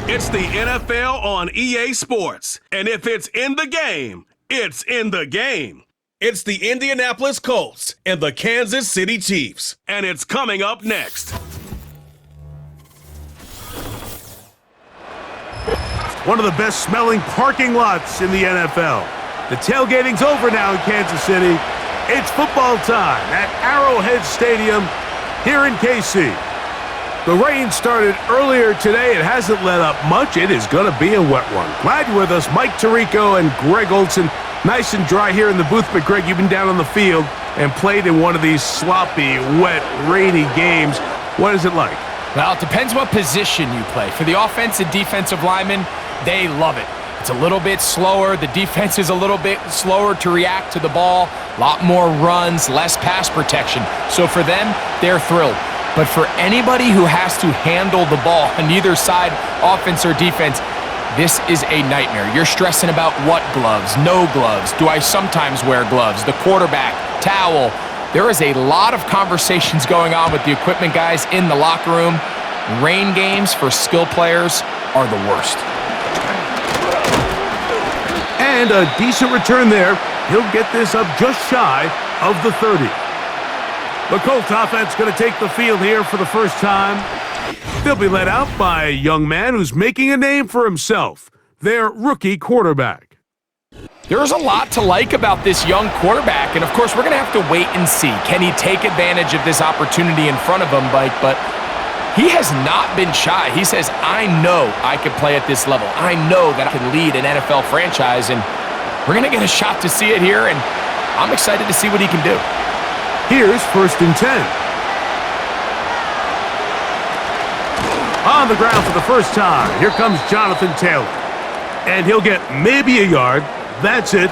It's the NFL on EA Sports. And if it's in the game, it's in the game. It's the Indianapolis Colts and the Kansas City Chiefs. And it's coming up next. One of the best smelling parking lots in the NFL. The tailgating's over now in Kansas City. It's football time at Arrowhead Stadium here in KC. The rain started earlier today. It hasn't let up much. It is going to be a wet one. Glad you're with us, Mike Tirico and Greg Olson. Nice and dry here in the booth, but Greg, you've been down on the field and played in one of these sloppy, wet, rainy games. What is it like? Well, it depends what position you play. For the offense and defensive linemen, they love it. It's a little bit slower. The defense is a little bit slower to react to the ball. A lot more runs, less pass protection. So for them, they're thrilled. But for anybody who has to handle the ball on either side, offense or defense, this is a nightmare. You're stressing about what gloves, no gloves. Do I sometimes wear gloves? The quarterback, towel. There is a lot of conversations going on with the equipment guys in the locker room. Rain games for skill players are the worst. And a decent return there. He'll get this up just shy of the 30. The Colts offense going to take the field here for the first time. They'll be led out by a young man who's making a name for himself, their rookie quarterback. There's a lot to like about this young quarterback, and of course we're going to have to wait and see. Can he take advantage of this opportunity in front of him, Mike? But he has not been shy. He says, I know I can play at this level. I know that I can lead an NFL franchise, and we're going to get a shot to see it here, and I'm excited to see what he can do. Here's 1st and 10. On the ground for the first time, here comes Jonathan Taylor. And he'll get maybe a yard. That's it.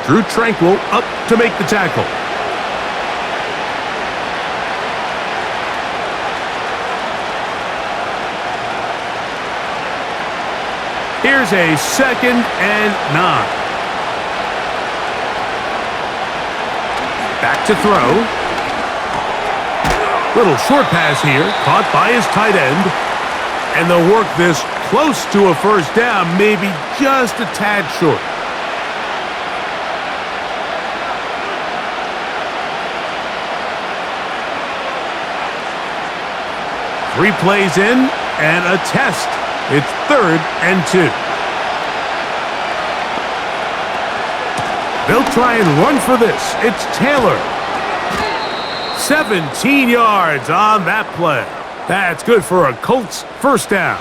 Drew Tranquil up to make the tackle. Here's a 2nd and 9. Back to throw. Little short pass here, caught by his tight end. And they'll work this close to a first down, maybe just a tad short. Three plays in and a test. It's 3rd and 2. They'll try and run for this. It's Taylor. 17 yards on that play. That's good for a Colts first down.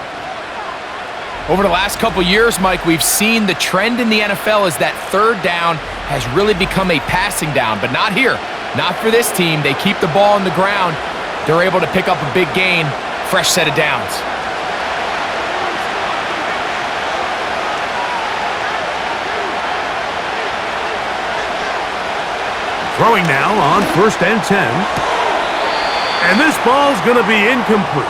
Over the last couple years, Mike, we've seen the trend in the NFL is that 3rd down has really become a passing down, but not here. Not for this team. They keep the ball on the ground. They're able to pick up a big gain. Fresh set of downs. Throwing now on 1st and 10. And this ball's going to be incomplete.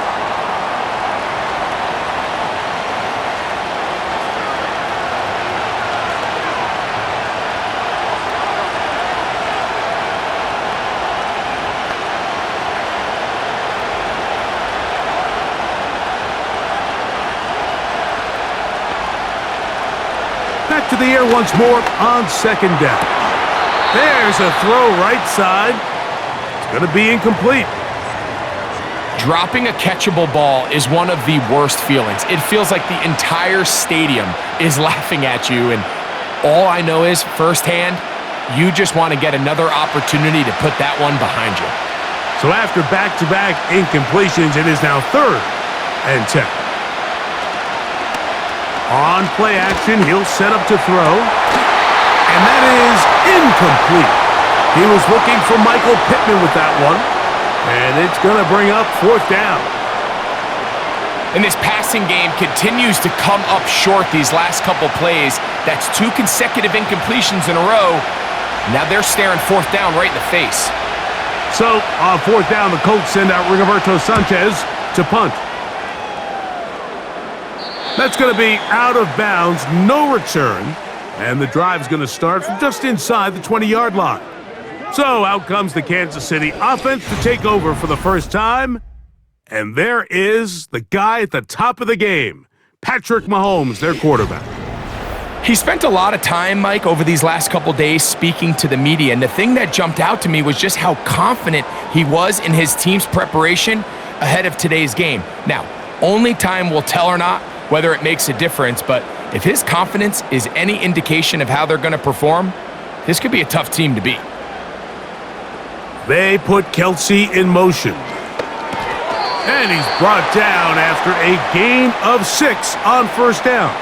Back to the air once more on 2nd down. There's a throw right side. It's going to be incomplete. Dropping a catchable ball is one of the worst feelings. It feels like the entire stadium is laughing at you, and all I know is firsthand, you just want to get another opportunity to put that one behind you. So after back-to-back incompletions, it is now 3rd and 10. On play action, he'll set up to throw. And that is incomplete. He was looking for Michael Pittman with that one. And it's going to bring up 4th down. And this passing game continues to come up short these last couple plays. That's 2 consecutive incompletions in a row. Now they're staring 4th down right in the face. So on 4th down, the Colts send out Rigoberto Sanchez to punt. That's going to be out of bounds, no return. And the drive's going to start from just inside the 20-yard line. So out comes the Kansas City offense to take over for the first time. And there is the guy at the top of the game, Patrick Mahomes, their quarterback. He spent a lot of time, Mike, over these last couple days speaking to the media, and the thing that jumped out to me was just how confident he was in his team's preparation ahead of today's game. Now, only time will tell or not whether it makes a difference, but if his confidence is any indication of how they're going to perform, this could be a tough team to beat. They put Kelce in motion. And he's brought down after a gain of 6 on first down.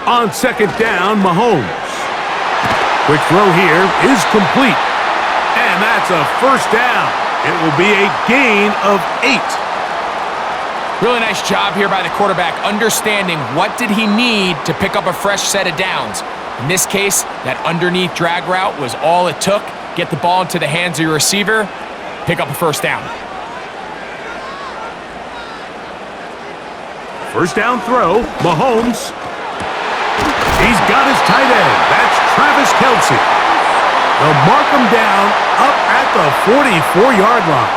On second down, Mahomes. Quick throw here is complete. And that's a first down. It will be a gain of 8. Really nice job here by the quarterback, understanding what did he need to pick up a fresh set of downs. In this case, that underneath drag route was all it took. Get the ball into the hands of your receiver, pick up a first down. First down throw, Mahomes. He's got his tight end. That's Travis Kelce. They'll mark him down up at the 44-yard line.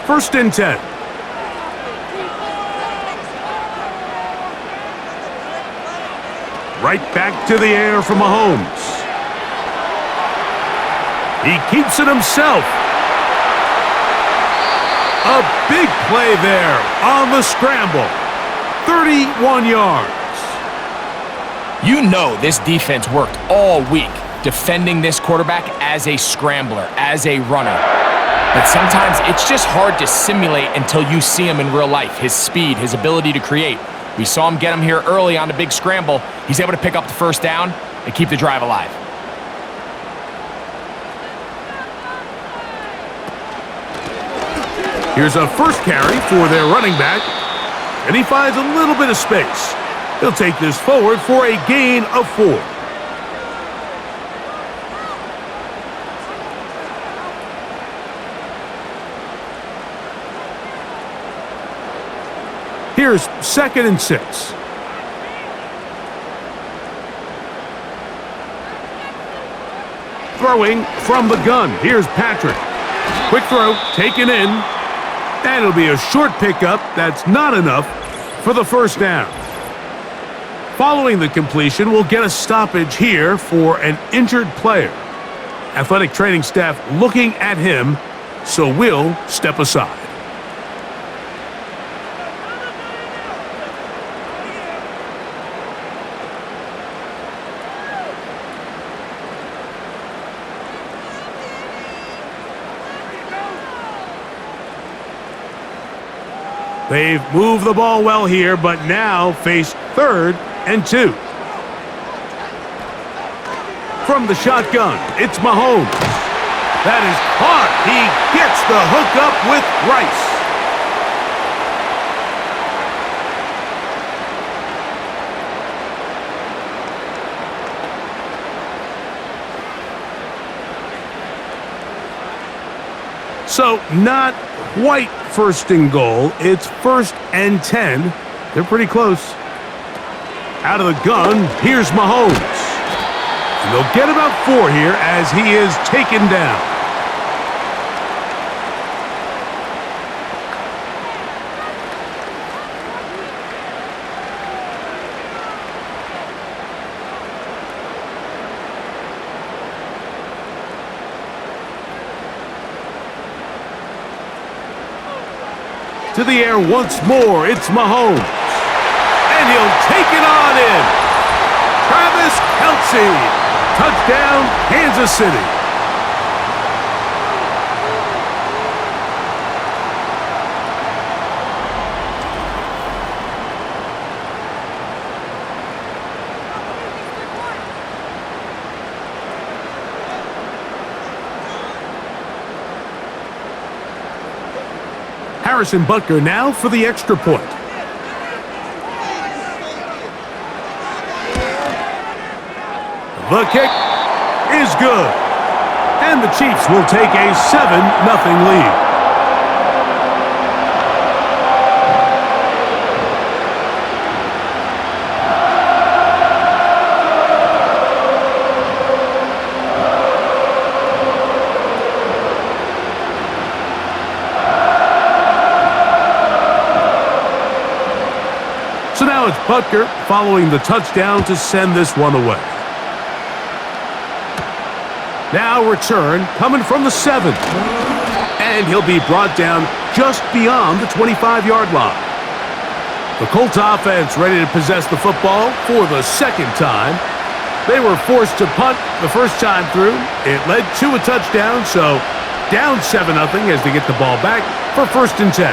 First and 10. Right back to the air for Mahomes. He keeps it himself. A big play there on the scramble. 31 yards. You know this defense worked all week defending this quarterback as a scrambler, as a runner. But sometimes it's just hard to simulate until you see him in real life, his speed, his ability to create. We saw him get him here early on the big scramble. He's able to pick up the first down and keep the drive alive. Here's a first carry for their running back, and he finds a little bit of space. He'll take this forward for a gain of 4. Here's second and 6. Throwing from the gun. Here's Patrick. Quick throw, taken in. And it'll be a short pickup. That's not enough for the first down. Following the completion, we'll get a stoppage here for an injured player. Athletic training staff looking at him, so we'll step aside. They've moved the ball well here, but now face 3rd and 2. From the shotgun, it's Mahomes. That is caught. He gets the hook up with Rice. So not quite first and goal. It's 1st and 10. They're pretty close. Out of the gun, here's Mahomes. And they'll get about 4 here as he is taken down. To the air once more, it's Mahomes. And he'll take it on in. Travis Kelce. Touchdown, Kansas City. Harrison Butker now for the extra point. The kick is good. And the Chiefs will take a 7-0 lead. So now it's Butker following the touchdown to send this one away. Now return coming from the 7. And he'll be brought down just beyond the 25-yard line. The Colts offense ready to possess the football for the second time. They were forced to punt the first time through. It led to a touchdown, so down 7-0 as they get the ball back for 1st and 10.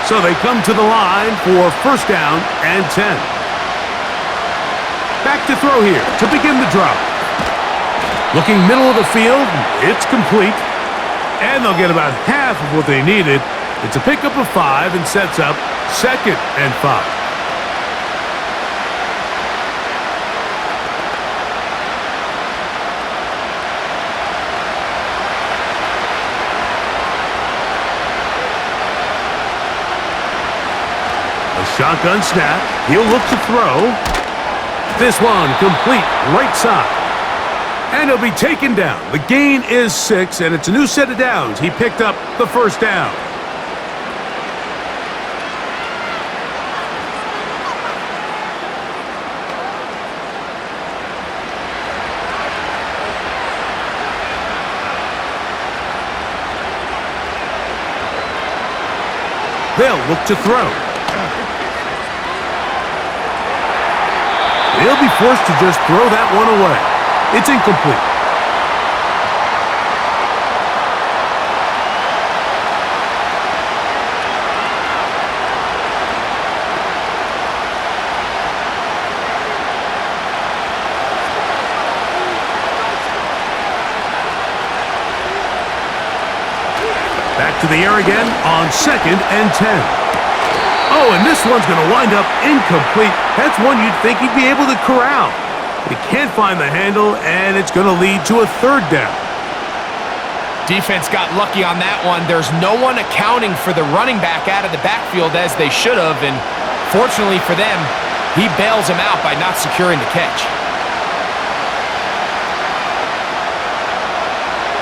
So they come to the line for 1st down and 10. Back to throw here to begin the drive. Looking middle of the field, it's complete. And they'll get about half of what they needed. It's a pickup of 5 and sets up 2nd and 5. Shotgun snap. He'll look to throw. This one complete right side. And he'll be taken down. The gain is 6, and it's a new set of downs. He picked up the 1st down. They'll look to throw. He'll be forced to just throw that one away. It's incomplete. Back to the air again on 2nd and 10. Oh, and this one's going to wind up incomplete. That's one you'd think he'd be able to corral. He can't find the handle, and it's going to lead to a 3rd down. Defense got lucky on that one. There's no one accounting for the running back out of the backfield as they should have, and fortunately for them, he bails him out by not securing the catch.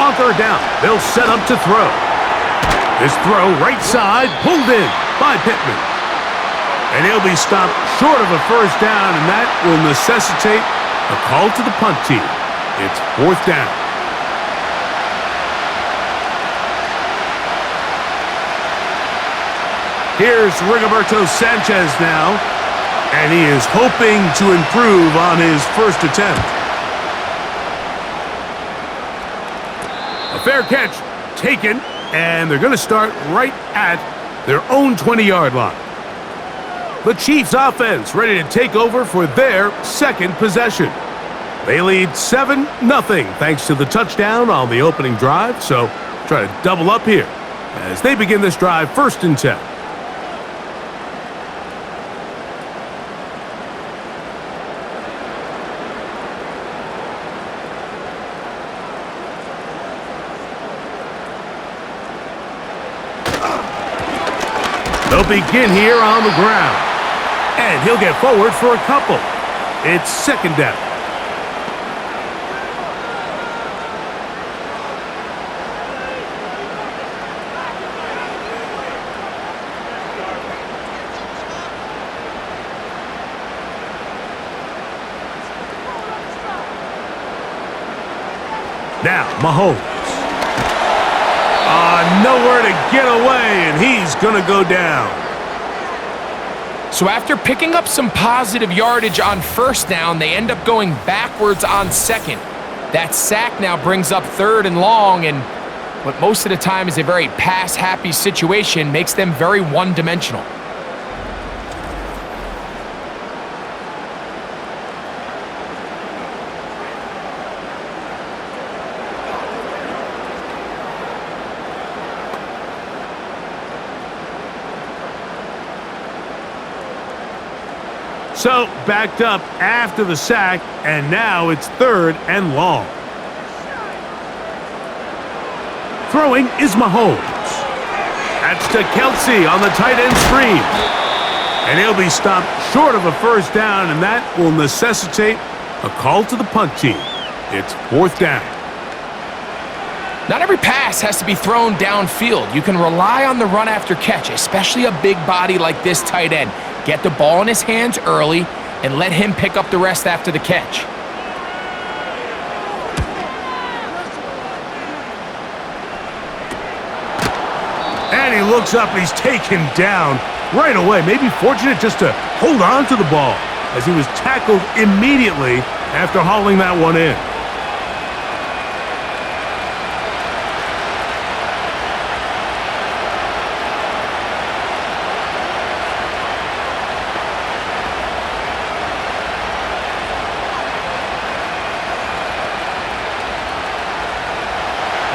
On 3rd down, they'll set up to throw. This throw right side, pulled in by Pittman. And he'll be stopped short of a 1st down, and that will necessitate a call to the punt team. It's 4th down. Here's Rigoberto Sanchez now, and he is hoping to improve on his 1st attempt. A fair catch taken, and they're going to start right at their own 20-yard line. The Chiefs offense ready to take over for their 2nd possession. They lead 7-0 thanks to the touchdown on the opening drive, so try to double up here as they begin this drive 1st and 10. They'll begin here on the ground. And he'll get forward for a couple. It's 2nd down. Now, Mahomes. Nowhere to get away, and he's going to go down. So after picking up some positive yardage on 1st down, they end up going backwards on 2nd. That sack now brings up 3rd and long, and what most of the time is a very pass-happy situation makes them very one-dimensional. So, backed up after the sack, and now it's 3rd and long. Throwing is Mahomes. That's to Kelsey on the tight end screen. And he'll be stopped short of a first down, and that will necessitate a call to the punt team. It's 4th down. Not every pass has to be thrown downfield. You can rely on the run after catch, especially a big body like this tight end. Get the ball in his hands early and let him pick up the rest after the catch. And he looks up, he's taken down right away. Maybe fortunate just to hold on to the ball as he was tackled immediately after hauling that one in.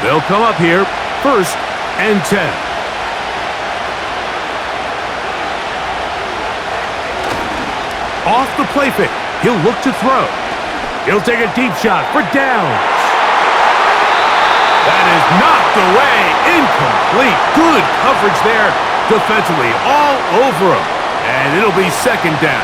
They'll come up here, 1st and 10. Off the play fake, he'll look to throw. He'll take a deep shot for downs. That is knocked away, incomplete. Good coverage there defensively, all over him. And it'll be 2nd down.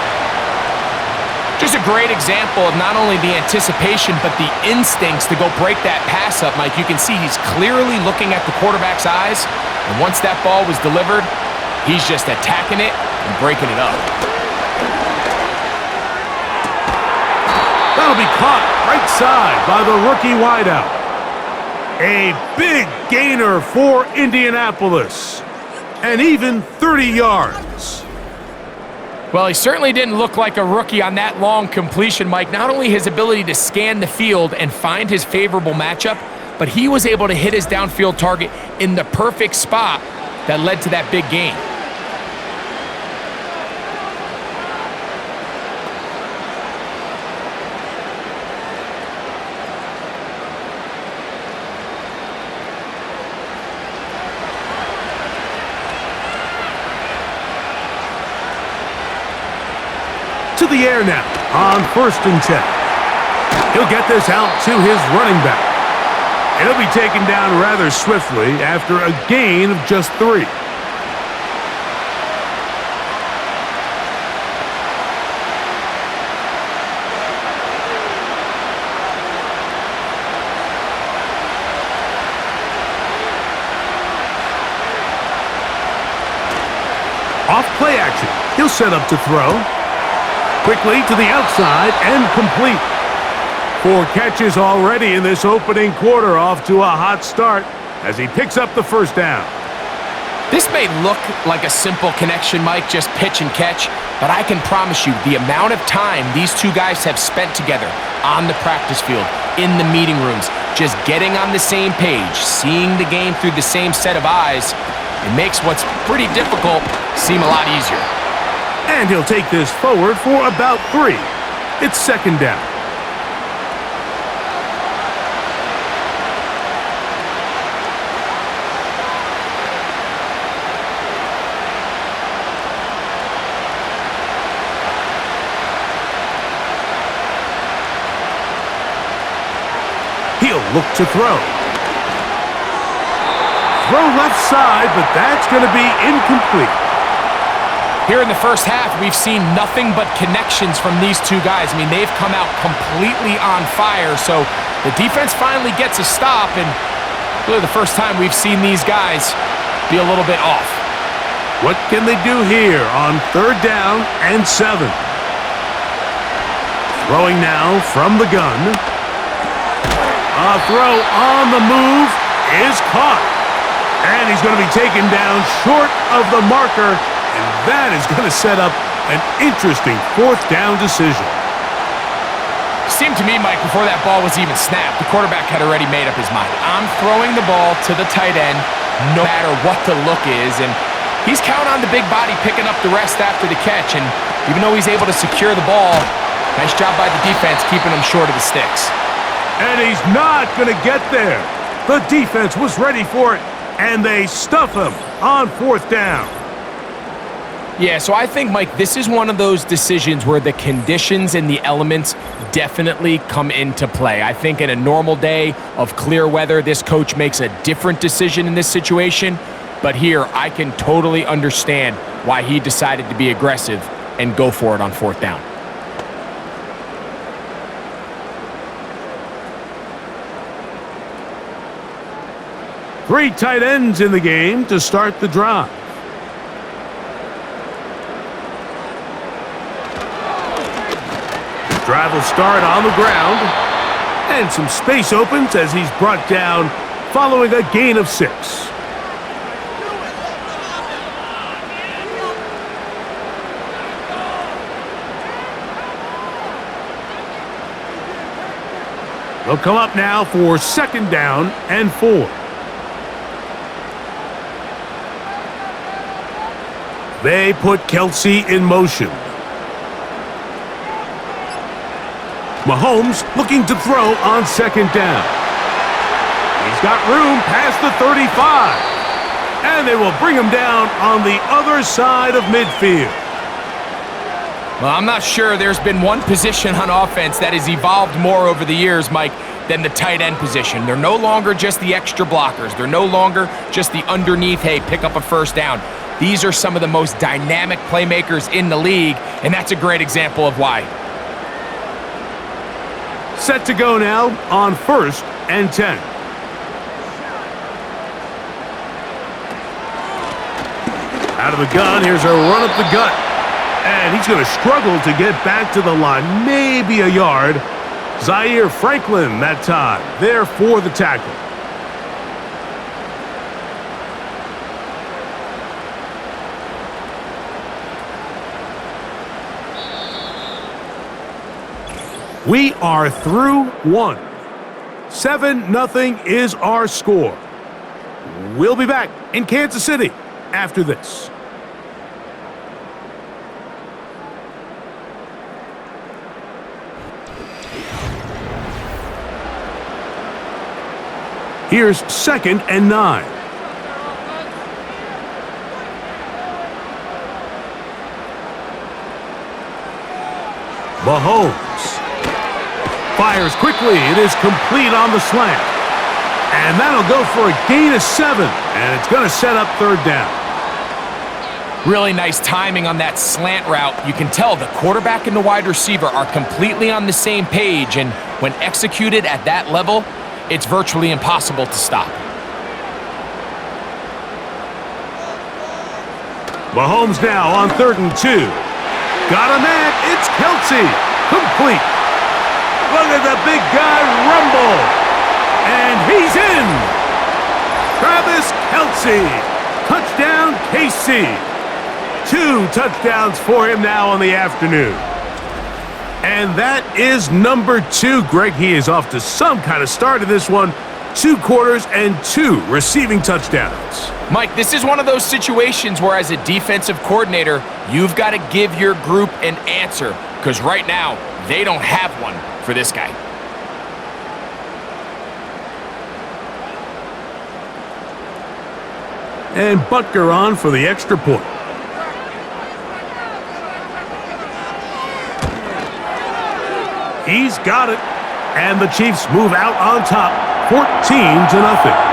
Just a great example of not only the anticipation, but the instincts to go break that pass up, Mike. You can see he's clearly looking at the quarterback's eyes. And once that ball was delivered, he's just attacking it and breaking it up. That'll be caught right side by the rookie wideout. A big gainer for Indianapolis. And even 30 yards. Well, he certainly didn't look like a rookie on that long completion, Mike. Not only his ability to scan the field and find his favorable matchup, but he was able to hit his downfield target in the perfect spot that led to that big gain. To the air now on 1st and 10. He'll get this out to his running back. And he'll be taken down rather swiftly after a gain of just 3. Off play action, he'll set up to throw. Quickly to the outside and complete. 4 catches already in this opening quarter, off to a hot start as he picks up the 1st down. This may look like a simple connection, Mike, just pitch and catch, but I can promise you the amount of time these two guys have spent together on the practice field, in the meeting rooms, just getting on the same page, seeing the game through the same set of eyes, it makes what's pretty difficult seem a lot easier. And he'll take this forward for about 3. It's 2nd down. He'll look to throw. Throw left side, but that's going to be incomplete. Here in the first half, we've seen nothing but connections from these two guys. I mean, they've come out completely on fire, so the defense finally gets a stop, and really the first time we've seen these guys be a little bit off. What can they do here on 3rd down and 7? Throwing now from the gun. A throw on the move is caught. And he's going to be taken down short of the marker. And that is going to set up an interesting 4th down decision. Seemed to me, Mike, before that ball was even snapped, the quarterback had already made up his mind. I'm throwing the ball to the tight end no matter what the look is. And he's counting on the big body picking up the rest after the catch. And even though he's able to secure the ball, nice job by the defense keeping him short of the sticks. And he's not going to get there. The defense was ready for it, and they stuff him on 4th down. Yeah, so I think, Mike, this is one of those decisions where the conditions and the elements definitely come into play. I think in a normal day of clear weather, this coach makes a different decision in this situation. But here, I can totally understand why he decided to be aggressive and go for it on 4th down. Three tight ends in the game to start the drive. Drive will start on the ground. And some space opens as he's brought down following a gain of 6. They'll come up now for 2nd down and 4. They put Kelsey in motion. Mahomes looking to throw on 2nd down. He's got room past the 35. And they will bring him down on the other side of midfield. Well, I'm not sure there's been one position on offense that has evolved more over the years, Mike, than the tight end position. They're no longer just the extra blockers. They're no longer just the underneath, hey, pick up a 1st down. These are some of the most dynamic playmakers in the league, and that's a great example of why. Set to go now on 1st and 10. Out of the gun, here's a run up the gut. And he's going to struggle to get back to the line, maybe a yard. Zaire Franklin that time, there for the tackle. We are through 1. 7-0 is our score. We'll be back in Kansas City after this. Here's 2nd and 9. Mahomes fires quickly. It is complete on the slant. And that'll go for a gain of 7. And it's going to set up 3rd down. Really nice timing on that slant route. You can tell the quarterback and the wide receiver are completely on the same page. And when executed at that level, it's virtually impossible to stop. Mahomes now on 3rd and 2. Got a man. It's Kelsey. Complete. Look at the big guy rumble. And he's in. Travis Kelsey. Touchdown, KC. 2 touchdowns for him now on the afternoon. And that is number 2. Greg, he is off to some kind of start in this one. 2 quarters and 2 receiving touchdowns. Mike, this is one of those situations where as a defensive coordinator, you've got to give your group an answer. Because right now, they don't have one for this guy. And Butker on for the extra point. He's got it. And the Chiefs move out on top, 14-0.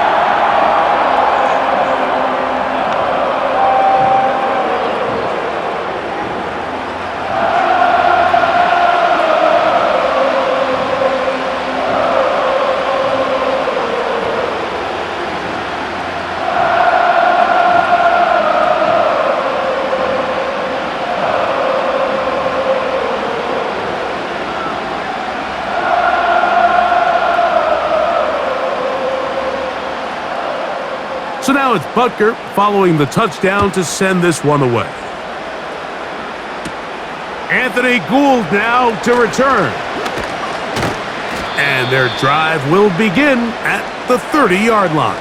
So now it's Butker following the touchdown to send this one away. Anthony Gould now to return. And their drive will begin at the 30-yard line.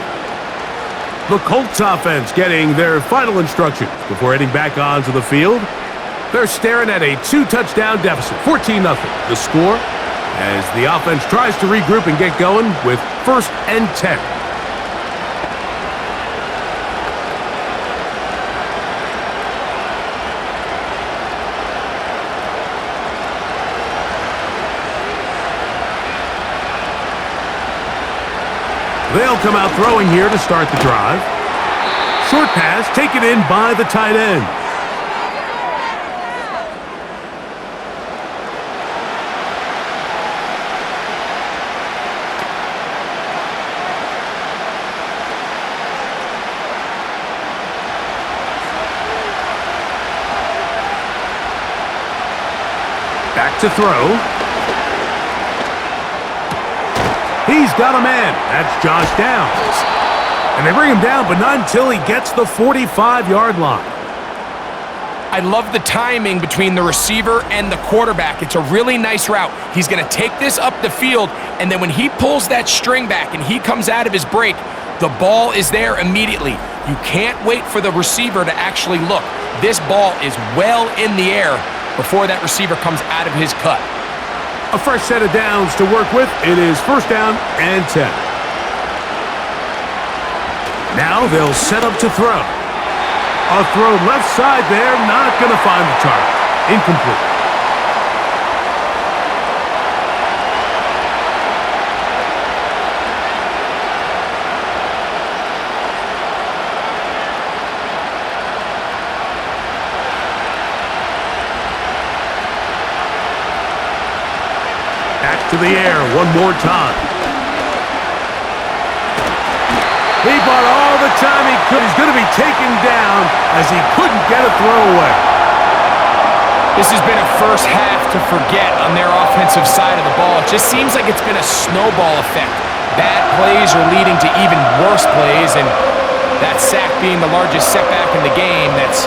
The Colts offense getting their final instructions before heading back onto the field. They're staring at a 2-touchdown deficit, 14-0. The score as the offense tries to regroup and get going with 1st and 10. They'll come out throwing here to start the drive. Short pass taken in by the tight end. Back to throw. He's got a man. That's Josh Downs. And they bring him down, but not until he gets the 45-yard line. I love the timing between the receiver and the quarterback. It's a really nice route. He's going to take this up the field, and then when he pulls that string back and he comes out of his break, the ball is there immediately. You can't wait for the receiver to actually look. This ball is well in the air before that receiver comes out of his cut. A fresh set of downs to work with. It is first down and 10. Now they'll set up to throw. A throw left side there, not going to find the target. Incomplete. Back to the air one more time. He bought all the time he could. He's going to be taken down as he couldn't get a throw away. This has been a first half to forget on their offensive side of the ball. It just seems like it's been a snowball effect. Bad plays are leading to even worse plays, and that sack being the largest setback in the game that's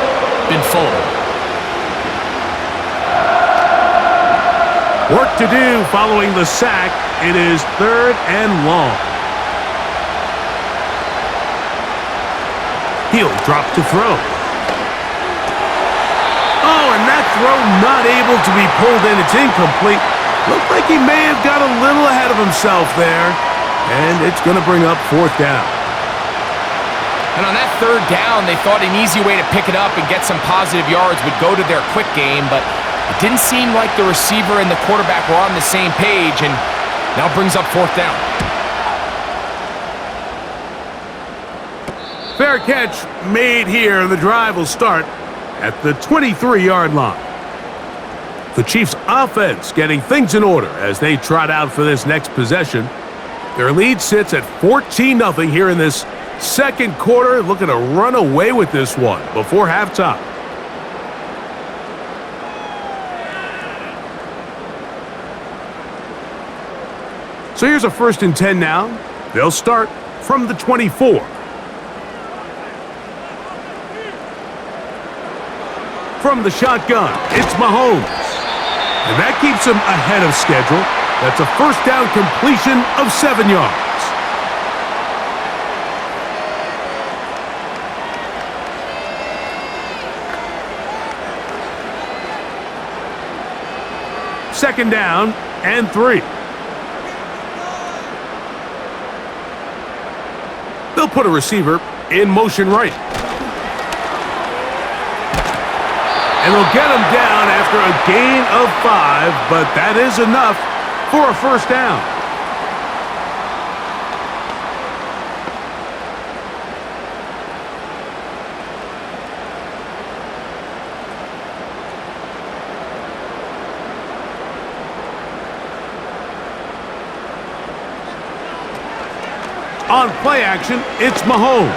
been full of it. Work to do following the sack. It is third and long. He'll drop to throw. Oh, and that throw not able to be pulled in. It's incomplete. Looked like he may have got a little ahead of himself there. And it's going to bring up fourth down. And on that third down, they thought an easy way to pick it up and get some positive yards would go to their quick game, but it didn't seem like the receiver and the quarterback were on the same page, and now brings up fourth down. Fair catch made here, and the drive will start at the 23-yard line. The Chiefs' offense getting things in order as they trot out for this next possession. Their lead sits at 14-0 here in this second quarter, looking to run away with this one before halftime. So here's a 1st and 10 now. They'll start from the 24. From the shotgun, it's Mahomes. And that keeps him ahead of schedule. That's a first down completion of 7 yards. Second down and 3. They'll put a receiver in motion right. And they'll get him down after a gain of 5, but that is enough for a first down. On play action, it's Mahomes.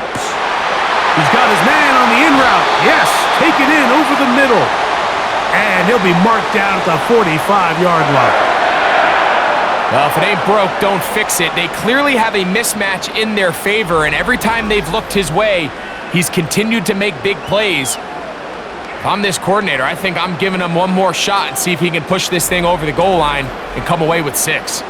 He's got his man on the in route. Yes, taken in over the middle. And he'll be marked down at the 45-yard line. Well, if it ain't broke, don't fix it. They clearly have a mismatch in their favor, and every time they've looked his way, he's continued to make big plays. If I'm this coordinator, I think I'm giving him one more shot and see if he can push this thing over the goal line and come away with 6.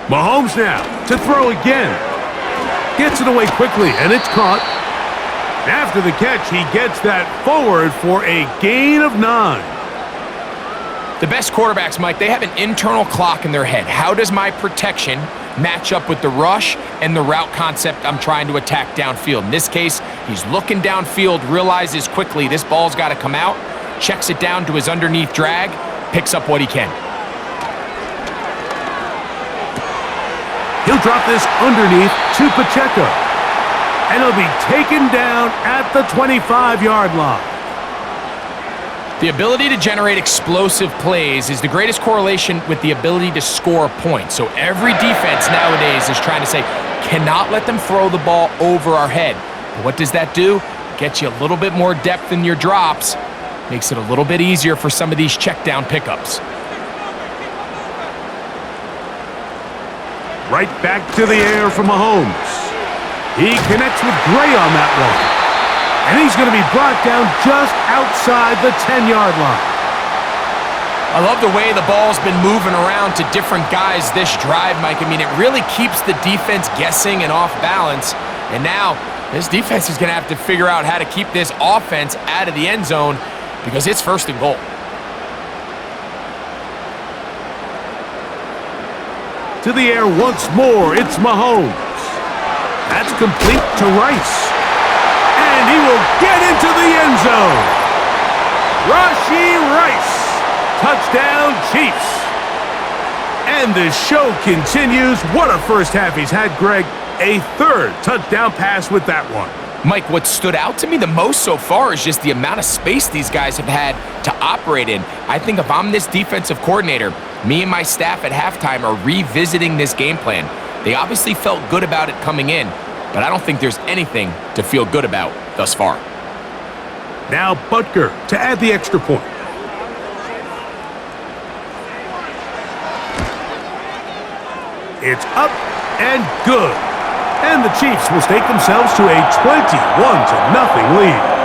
Mahomes now to throw again. Gets it away quickly, and it's caught. After the catch, he gets that forward for a gain of 9. The best quarterbacks, Mike, they have an internal clock in their head. How does my protection match up with the rush and the route concept I'm trying to attack downfield? In this case, he's looking downfield, realizes quickly this ball's got to come out, checks it down to his underneath drag, picks up what he can. He'll drop this underneath to Pacheco. And he'll be taken down at the 25-yard line. The ability to generate explosive plays is the greatest correlation with the ability to score points. So every defense nowadays is trying to say, cannot let them throw the ball over our head. But what does that do? It gets you a little bit more depth in your drops. Makes it a little bit easier for some of these check down pickups. Right back to the air from Mahomes. He connects with Gray on that one. And he's going to be brought down just outside the 10-yard line. I love the way the ball's been moving around to different guys this drive, Mike. I mean, it really keeps the defense guessing and off balance. And now, this defense is going to have to figure out how to keep this offense out of the end zone because it's 1st and goal. To the air once more, it's Mahomes. That's complete to Rice. And he will get into the end zone. Rashee Rice. Touchdown, Chiefs. And the show continues. What a first half he's had, Greg. A 3rd touchdown pass with that one. Mike, what stood out to me the most so far is just the amount of space these guys have had to operate in. I think if I'm this defensive coordinator, me and my staff at halftime are revisiting this game plan. They obviously felt good about it coming in, but I don't think there's anything to feel good about thus far. Now Butker to add the extra point. It's up and good. And the Chiefs will stake themselves to a 21-0 lead.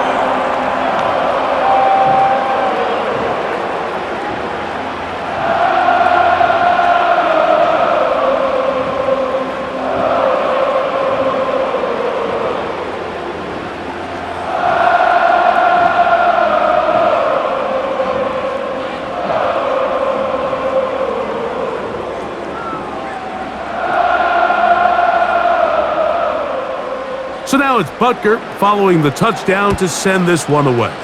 So now it's Butker following the touchdown to send this one away.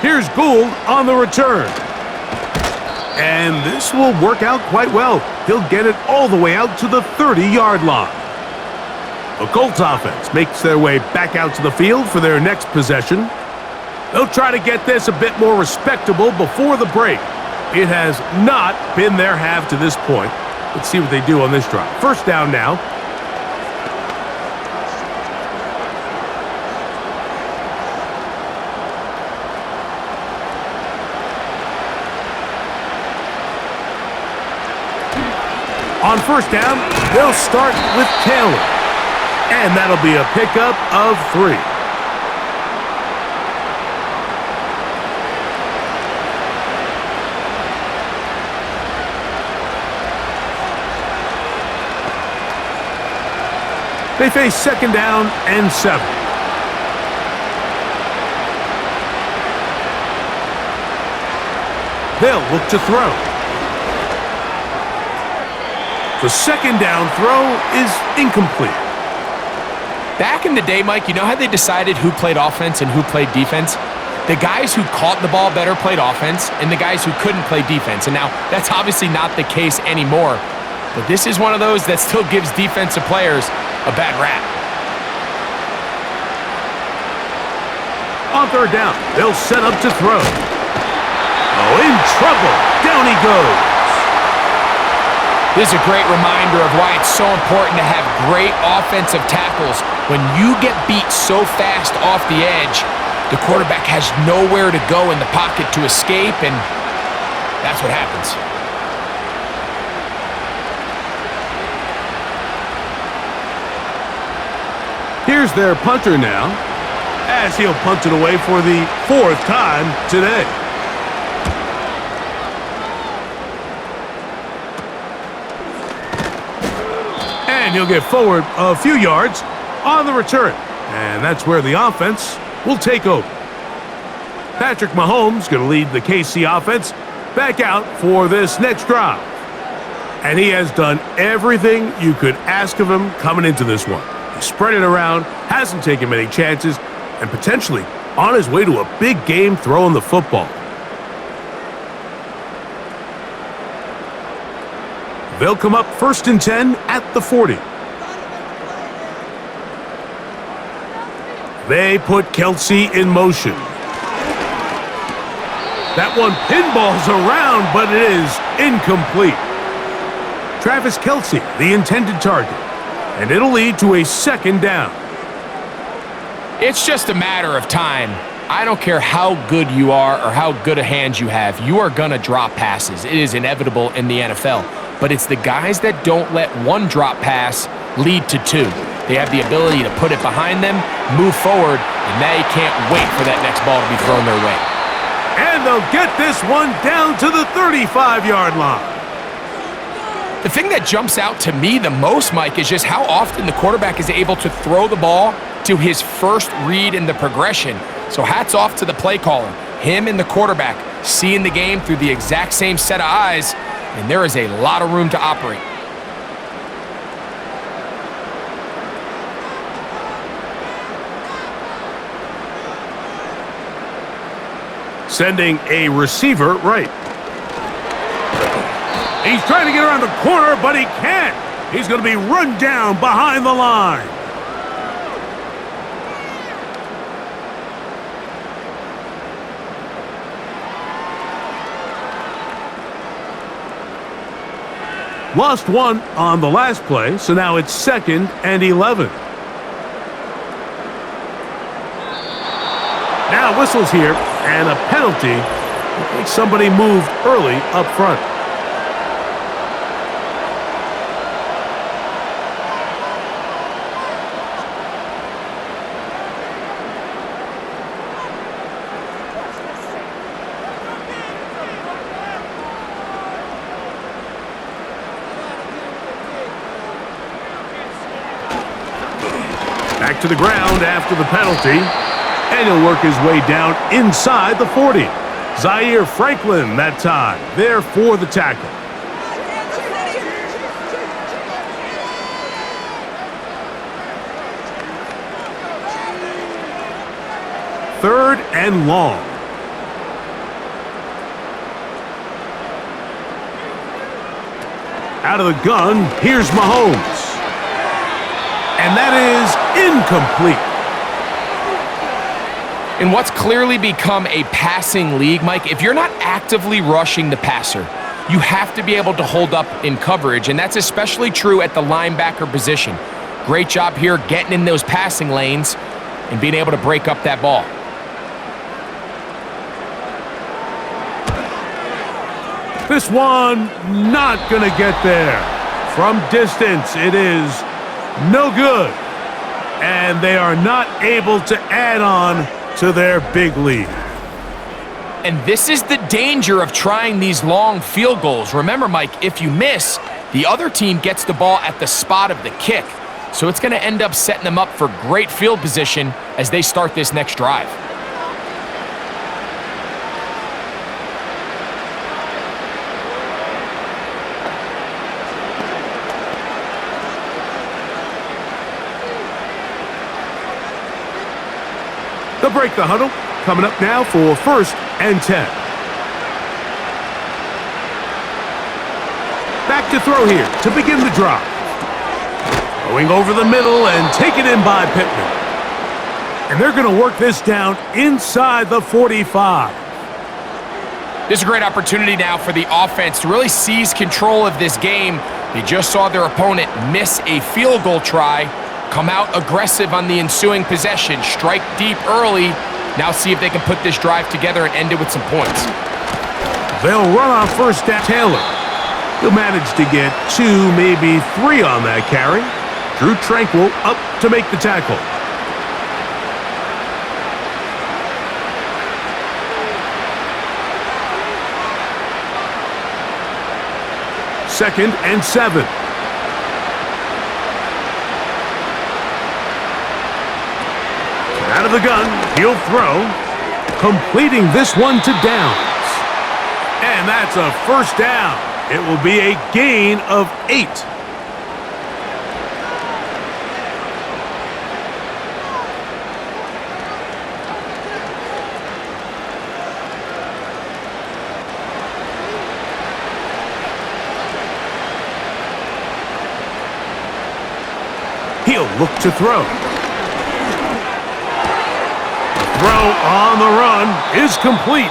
Here's Gould on the return. And this will work out quite well. He'll get it all the way out to the 30-yard line. The Colts offense makes their way back out to the field for their next possession. They'll try to get this a bit more respectable before the break. It has not been their half to this point. Let's see what they do on this drive. 1st down now. On 1st down, they'll start with Taylor. And that'll be a pickup of 3. They face 2nd down and 7. They'll look to throw. The 2nd down throw is incomplete. Back in the day, Mike, you know how they decided who played offense and who played defense? The guys who caught the ball better played offense, and the guys who couldn't play defense. And now, that's obviously not the case anymore. But this is one of those that still gives defensive players a bad rap. On 3rd down, they'll set up to throw. Oh, in trouble. Down he goes. This is a great reminder of why it's so important to have great offensive tackles. When you get beat so fast off the edge, the quarterback has nowhere to go in the pocket to escape, and that's what happens. Here's their punter now, as he'll punt it away for the 4th time today. And he'll get forward a few yards on the return. And that's where the offense will take over. Patrick Mahomes going to lead the KC offense back out for this next drive. And he has done everything you could ask of him coming into this one. He spread it around, hasn't taken many chances, and potentially on his way to a big game throwing the football. They'll come up 1st and 10 at the 40. They put Kelsey in motion. That one pinballs around, but it is incomplete. Travis Kelsey, the intended target, and it'll lead to a 2nd down. It's just a matter of time. I don't care how good you are or how good a hand you have, you are going to drop passes. It is inevitable in the NFL. But it's the guys that don't let one drop pass lead to 2. They have the ability to put it behind them, move forward, and they can't wait for that next ball to be thrown their way. And they'll get this one down to the 35-yard line. The thing that jumps out to me the most, Mike, is just how often the quarterback is able to throw the ball to his first read in the progression. So hats off to the play caller. Him and the quarterback seeing the game through the exact same set of eyes, and there is a lot of room to operate. Sending a receiver right. He's trying to get around the corner, but he can't. He's going to be run down behind the line. Lost one on the last play, so now it's 2nd and 11. Now whistles here, and a penalty. I think somebody moved early up front. Back to the ground after the penalty. And he'll work his way down inside the 40. Zaire Franklin that time, there for the tackle. Third and long. Out of the gun, here's Mahomes. And that is incomplete. In what's clearly become a passing league, Mike, if you're not actively rushing the passer, you have to be able to hold up in coverage, and that's especially true at the linebacker position. Great job here getting in those passing lanes and being able to break up that ball. This one not going to get there. From distance, it is no good. And they are not able to add on to their big lead. And this is the danger of trying these long field goals. Remember, Mike, if you miss, the other team gets the ball at the spot of the kick. So it's going to end up setting them up for great field position as they start this next drive. They'll break the huddle. Coming up now for 1st and 10. Back to throw here to begin the drive. Going over the middle and taken in by Pittman. And they're going to work this down inside the 45. This is a great opportunity now for the offense to really seize control of this game. They just saw their opponent miss a field goal try, come out aggressive on the ensuing possession, strike deep early. Now see if they can put this drive together and end it with some points. They'll run on 1st down. Taylor. He'll manage to get 2, maybe 3 on that carry. Drew Tranquil up to make the tackle. Second and 7. Out of the gun, he'll throw. completing this one to downs. And that's a first down. It will be a gain of 8. He'll look to throw. The throw on the run is complete.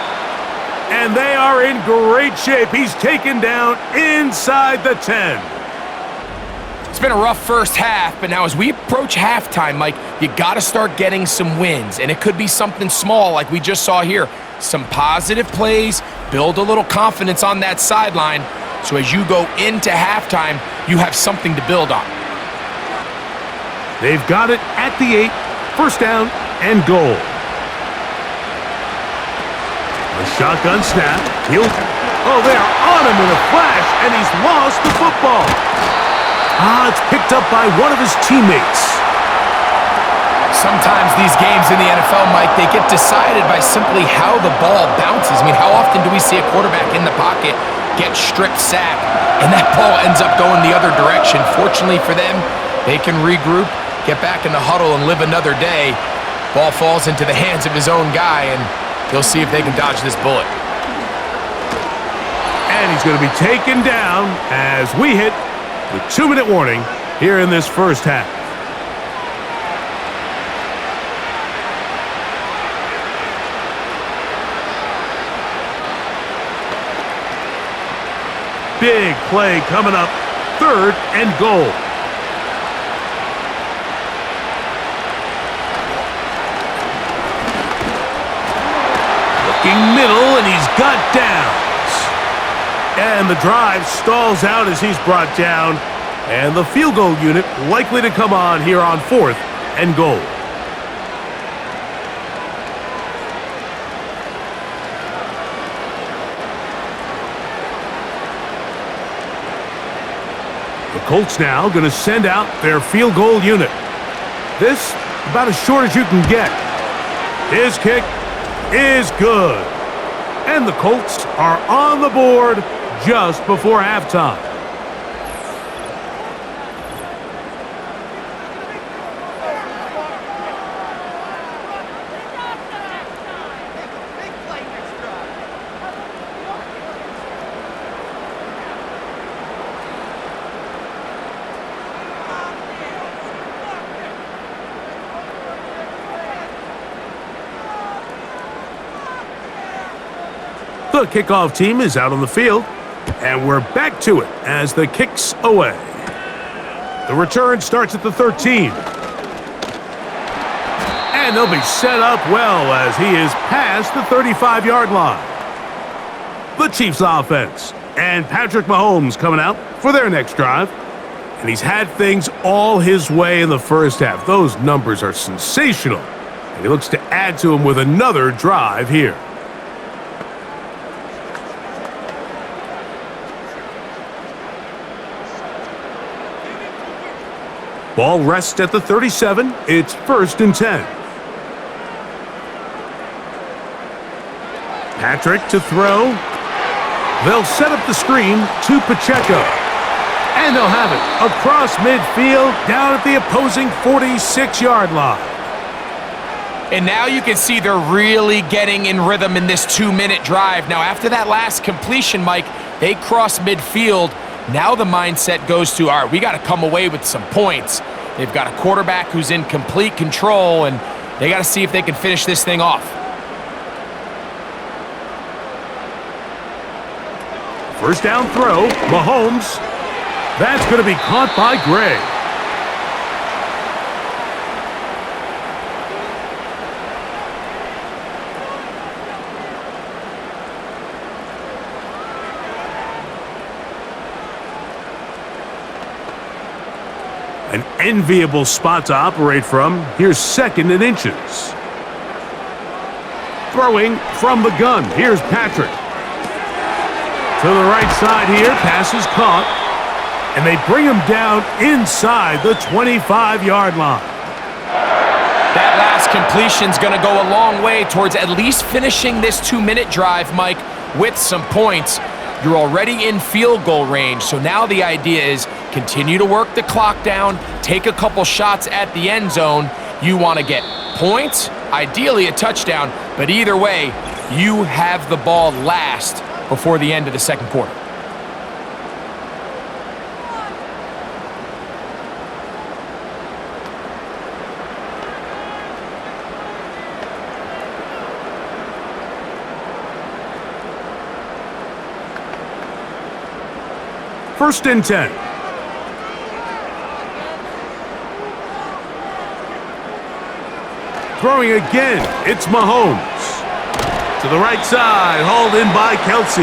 And they are in great shape. He's taken down inside the 10. It's been a rough first half, but now as we approach halftime, Mike, you got to start getting some wins. And it could be something small like we just saw here. Some positive plays, build a little confidence on that sideline. So as you go into halftime, you have something to build on. They've got it at the 8, first down and goal. A shotgun snap. They're on him in a flash, and he's lost the football. It's picked up by one of his teammates. Sometimes these games in the NFL, Mike, they get decided by simply how the ball bounces. I mean, how often do we see a quarterback in the pocket get stripped sack, and that ball ends up going the other direction? Fortunately for them, they can regroup, get back in the huddle, and live another day. Ball falls into the hands of his own guy, and they'll see if they can dodge this bullet. And he's going to be taken down as we hit the 2-minute warning here in this first half. Big play coming up, 3rd and goal. Middle, and he's got downs. And the drive stalls out as he's brought down. And the field goal unit likely to come on here on 4th and goal. The Colts now going to send out their field goal unit. This about as short as you can get. His kick is good. And the Colts are on the board just before halftime. The kickoff team is out on the field, and we're back to it as the kick's away. The return starts at the 13. And they'll be set up well as he is past the 35-yard line. The Chiefs offense and Patrick Mahomes coming out for their next drive. And he's had things all his way in the first half. Those numbers are sensational. And he looks to add to them with another drive here. Ball rests at the 37. It's 1st and 10. Patrick to throw. They'll set up the screen to Pacheco. And they'll have it across midfield down at the opposing 46-yard line. And now you can see they're really getting in rhythm in this 2-minute drive. Now, after that last completion, Mike, they cross midfield. Now the mindset goes to, all right, we got to come away with some points. They've got a quarterback who's in complete control, and they got to see if they can finish this thing off. First down throw, Mahomes. That's going to be caught by Gray. An enviable spot to operate from. Here's 2nd and inches. Throwing from the gun. Here's Patrick. To the right side here. Pass is caught. And they bring him down inside the 25-yard line. That last completion's going to go a long way towards at least finishing this 2-minute drive, Mike, with some points. You're already in field goal range, so now the idea is continue to work the clock down, take a couple shots at the end zone. You want to get points, ideally a touchdown, but either way, you have the ball last before the end of the second quarter. First and 10. Throwing again, it's Mahomes. To the right side, hauled in by Kelsey.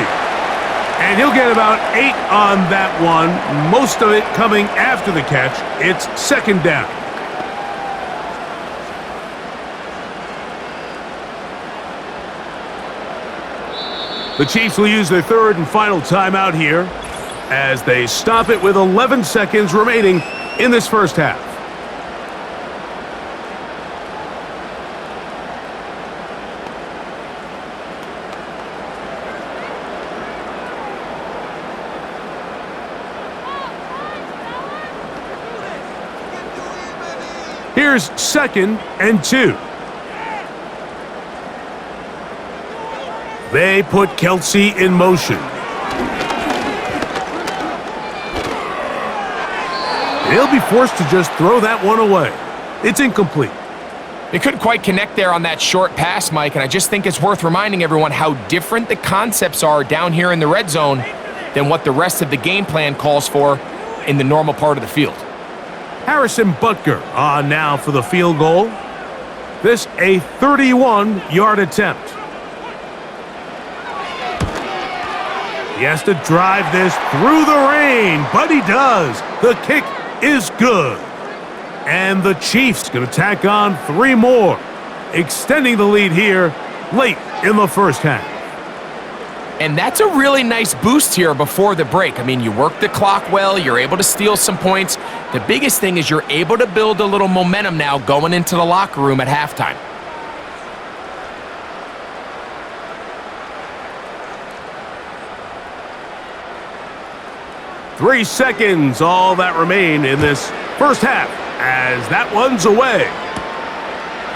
And he'll get about 8 on that one, most of it coming after the catch. It's second down. The Chiefs will use their third and final timeout here as they stop it with 11 seconds remaining in this first half. Here's second and 2. They put Kelsey in motion. He'll be forced to just throw that one away. It's incomplete. They couldn't quite connect there on that short pass, Mike, and I just think it's worth reminding everyone how different the concepts are down here in the red zone than what the rest of the game plan calls for in the normal part of the field. Harrison Butker on now for the field goal. This a 31-yard attempt. He has to drive this through the rain, but he does. The kick is good. And the Chiefs going to tack on 3 more, extending the lead here late in the first half. And that's a really nice boost here before the break. I mean, you work the clock well, you're able to steal some points. The biggest thing is you're able to build a little momentum now going into the locker room at halftime. Three seconds, all that remain in this first half, as that one's away.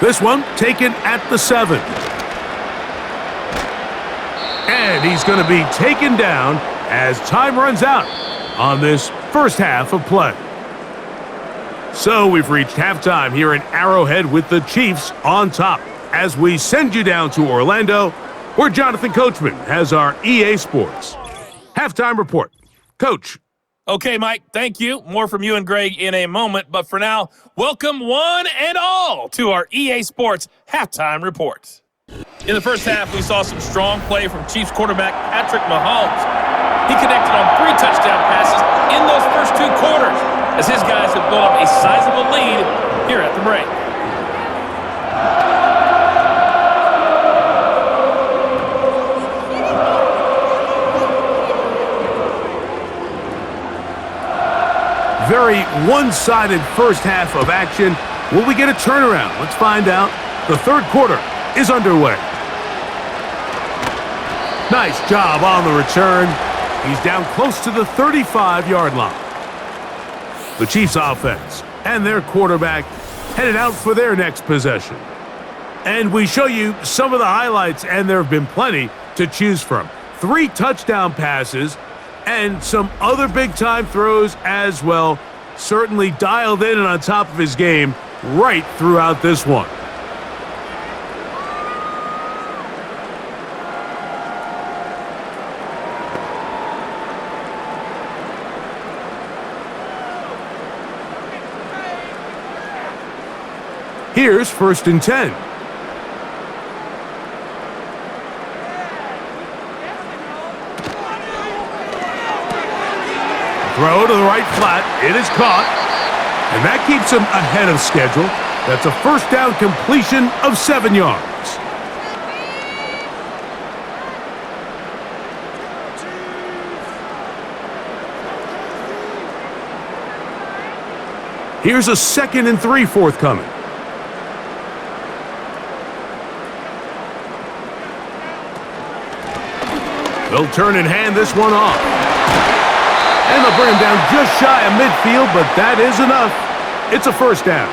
This one taken at the 7. And he's going to be taken down as time runs out on this first half of play. So we've reached halftime here in Arrowhead with the Chiefs on top as we send you down to Orlando, where Jonathan Coachman has our EA Sports halftime report. Coach. Okay, Mike, thank you. More from you and Greg in a moment. But for now, welcome one and all to our EA Sports halftime report. In the first half, we saw some strong play from Chiefs quarterback Patrick Mahomes. He connected on 3 touchdown passes in those first 2 quarters as his guys have built up a sizable lead here at the break. Very one-sided first half of action. Will we get a turnaround? Let's find out. The third quarter is underway. Nice job on the return. He's down close to the 35-yard line. The Chiefs offense and their quarterback headed out for their next possession. And we show you some of the highlights, and there have been plenty to choose from. 3 touchdown passes and some other big-time throws as well. Certainly dialed in and on top of his game right throughout this one. Here's first and 10. Throw to the right flat. It is caught. And that keeps him ahead of schedule. That's a first down completion of 7 yards. Here's a 2nd and 3 forthcoming. They'll turn and hand this one off. And they'll bring him down just shy of midfield, but that is enough. It's a first down.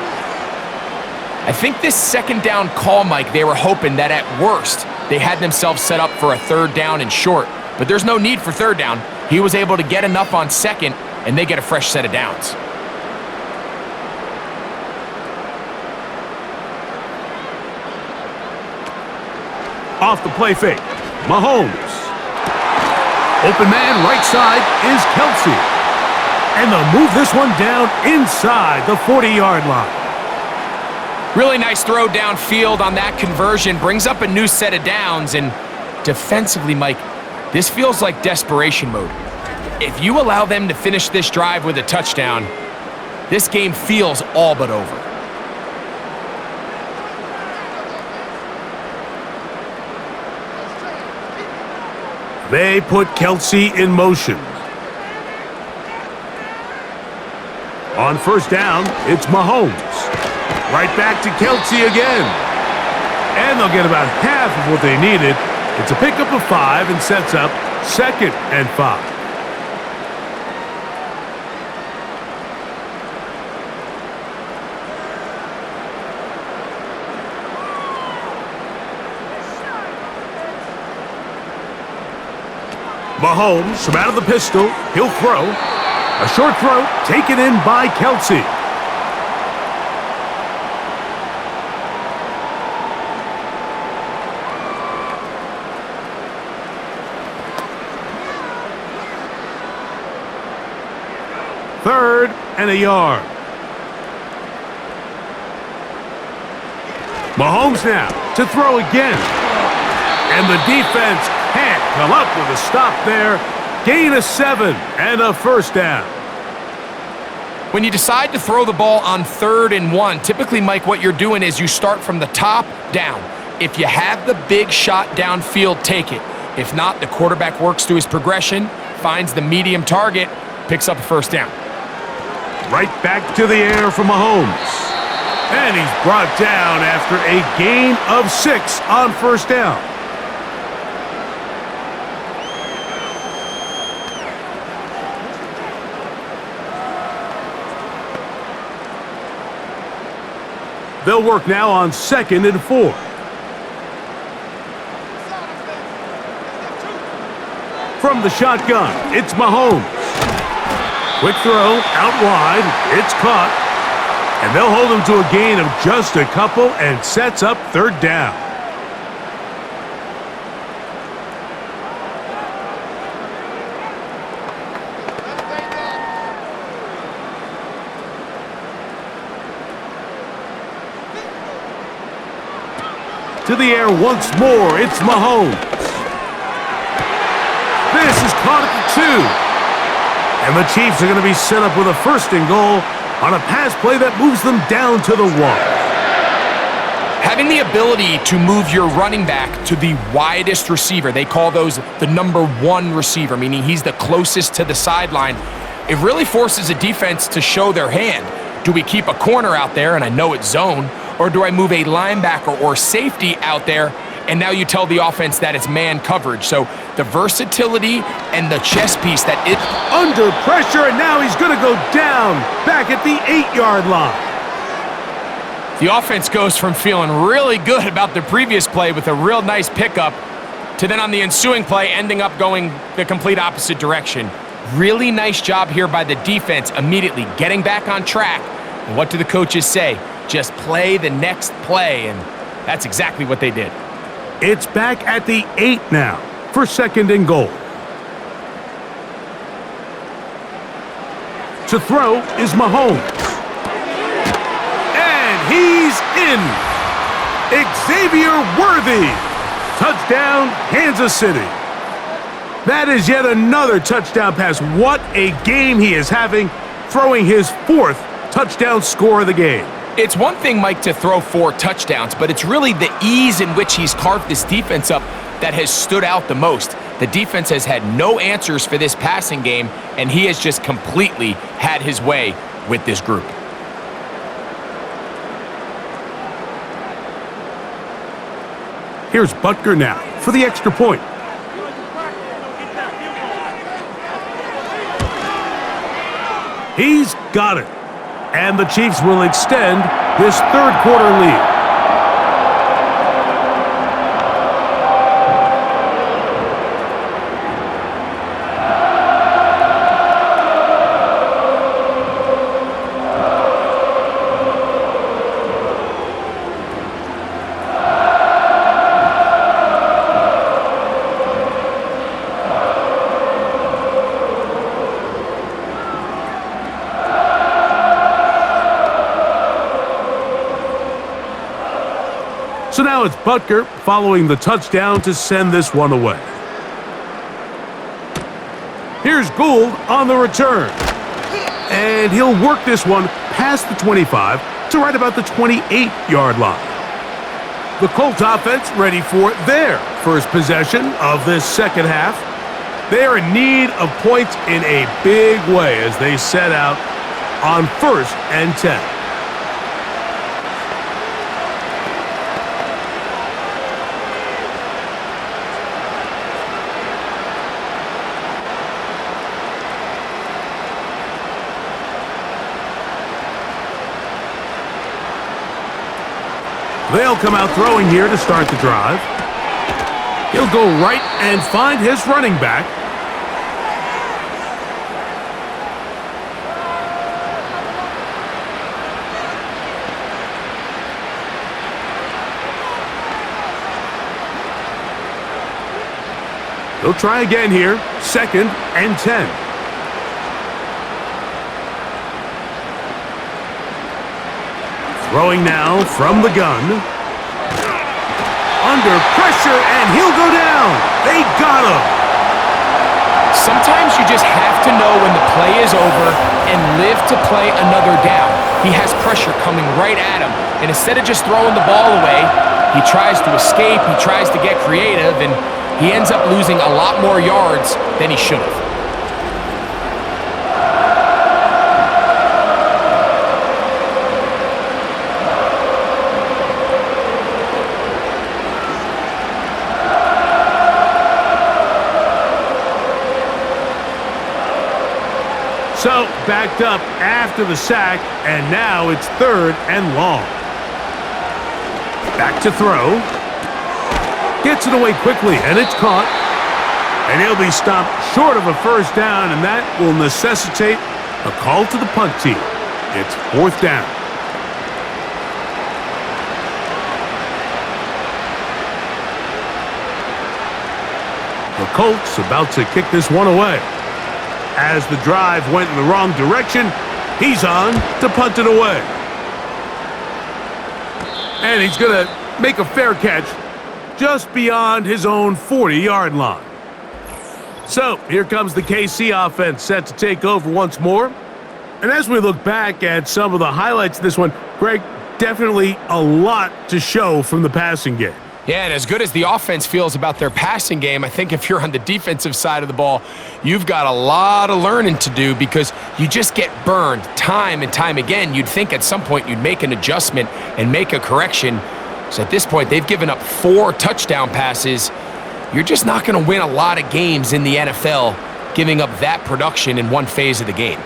I think this second down call, Mike, they were hoping that at worst they had themselves set up for a third down and short. But there's no need for third down. He was able to get enough on second, and they get a fresh set of downs. Off the play fake, Mahomes. Open man, right side, is Kelsey. And they'll move this one down inside the 40-yard line. Really nice throw downfield on that conversion. Brings up a new set of downs. And defensively, Mike, this feels like desperation mode. If you allow them to finish this drive with a touchdown, this game feels all but over. They put Kelsey in motion. On first down, it's Mahomes. Right back to Kelsey again. And they'll get about half of what they needed. It's a pickup of 5 and sets up 2nd and 5. Mahomes from out of the pistol. He'll throw. A short throw taken in by Kelsey. Third and a yard. Mahomes now to throw again. And the defense can't come up with a stop there. Gain of 7 and a first down. When you decide to throw the ball on 3rd and 1, typically, Mike, what you're doing is you start from the top down. If you have the big shot downfield, take it. If not, the quarterback works through his progression, finds the medium target, picks up a first down. Right back to the air for Mahomes. And he's brought down after a gain of 6 on first down. They'll work now on 2nd and 4. From the shotgun, it's Mahomes. Quick throw, out wide, it's caught. And they'll hold him to a gain of just a couple and sets up 3rd down. To the air once more, it's Mahomes. This is caught at the 2. And the Chiefs are going to be set up with a 1st and goal on a pass play that moves them down to the 1. Having the ability to move your running back to the widest receiver, they call those the number 1 receiver, meaning he's the closest to the sideline, it really forces a defense to show their hand. Do we keep a corner out there, and I know it's zone, or do I move a linebacker or safety out there, and now you tell the offense that it's man coverage? So the versatility and the chess piece that it... Under pressure, and now he's going to go down back at the 8-yard line. The offense goes from feeling really good about the previous play with a real nice pickup to then on the ensuing play ending up going the complete opposite direction. Really nice job here by the defense, immediately getting back on track. And what do the coaches say? Just play the next play, and that's exactly what they did. It's back at the 8 now for 2nd and goal. To throw is Mahomes. And he's in. Xavier Worthy. Touchdown, Kansas City. That is yet another touchdown pass. What a game he is having, throwing his 4th touchdown score of the game. It's one thing, Mike, to throw 4 touchdowns, but it's really the ease in which he's carved this defense up that has stood out the most. The defense has had no answers for this passing game, and he has just completely had his way with this group. Here's Butker now for the extra point. He's got it. And the Chiefs will extend this third quarter lead. So now it's Butker following the touchdown to send this one away. Here's Gould on the return. And he'll work this one past the 25 to right about the 28-yard line. The Colts offense ready for their first possession of this second half. They are in need of points in a big way as they set out on 1st and 10. They'll come out throwing here to start the drive. He'll go right and find his running back. He'll try again here, 2nd and 10. Throwing now from the gun. Under pressure, and he'll go down. They got him. Sometimes you just have to know when the play is over and live to play another down. He has pressure coming right at him, and instead of just throwing the ball away, he tries to escape, he tries to get creative, and he ends up losing a lot more yards than he should have. So, backed up after the sack, and now it's 3rd and long. Back to throw. Gets it away quickly, and it's caught. And he'll be stopped short of a first down, and that will necessitate a call to the punt team. It's 4th down. The Colts about to kick this one away. As the drive went in the wrong direction, he's on to punt it away. And he's going to make a fair catch just beyond his own 40-yard line. So here comes the KC offense set to take over once more. And as we look back at some of the highlights of this one, Greg, definitely a lot to show from the passing game. Yeah, and as good as the offense feels about their passing game, I think if you're on the defensive side of the ball, you've got a lot of learning to do because you just get burned time and time again. You'd think at some point you'd make an adjustment and make a correction. So at this point, they've given up 4 touchdown passes. You're just not going to win a lot of games in the NFL giving up that production in one phase of the game.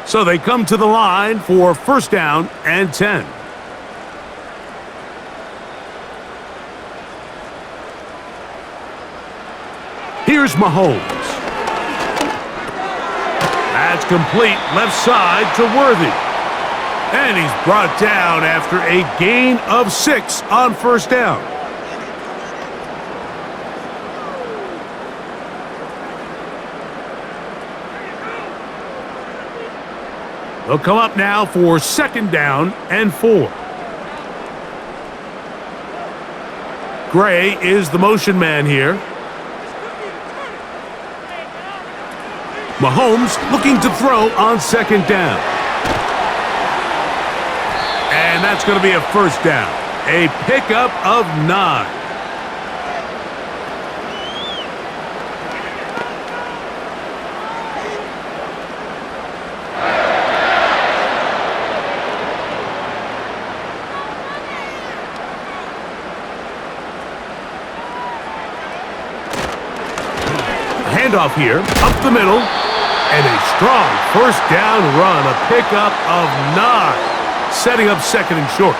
So they come to the line for 1st down and 10. Here's Mahomes. That's complete left side to Worthy. And he's brought down after a gain of 6 on 1st down. They'll come up now for 2nd down and 4. Gray is the motion man here. Mahomes looking to throw on 2nd down. And that's going to be a 1st down. A pickup of 9. Handoff here, up the middle. And a strong first down run, a pickup of 9, setting up second and short.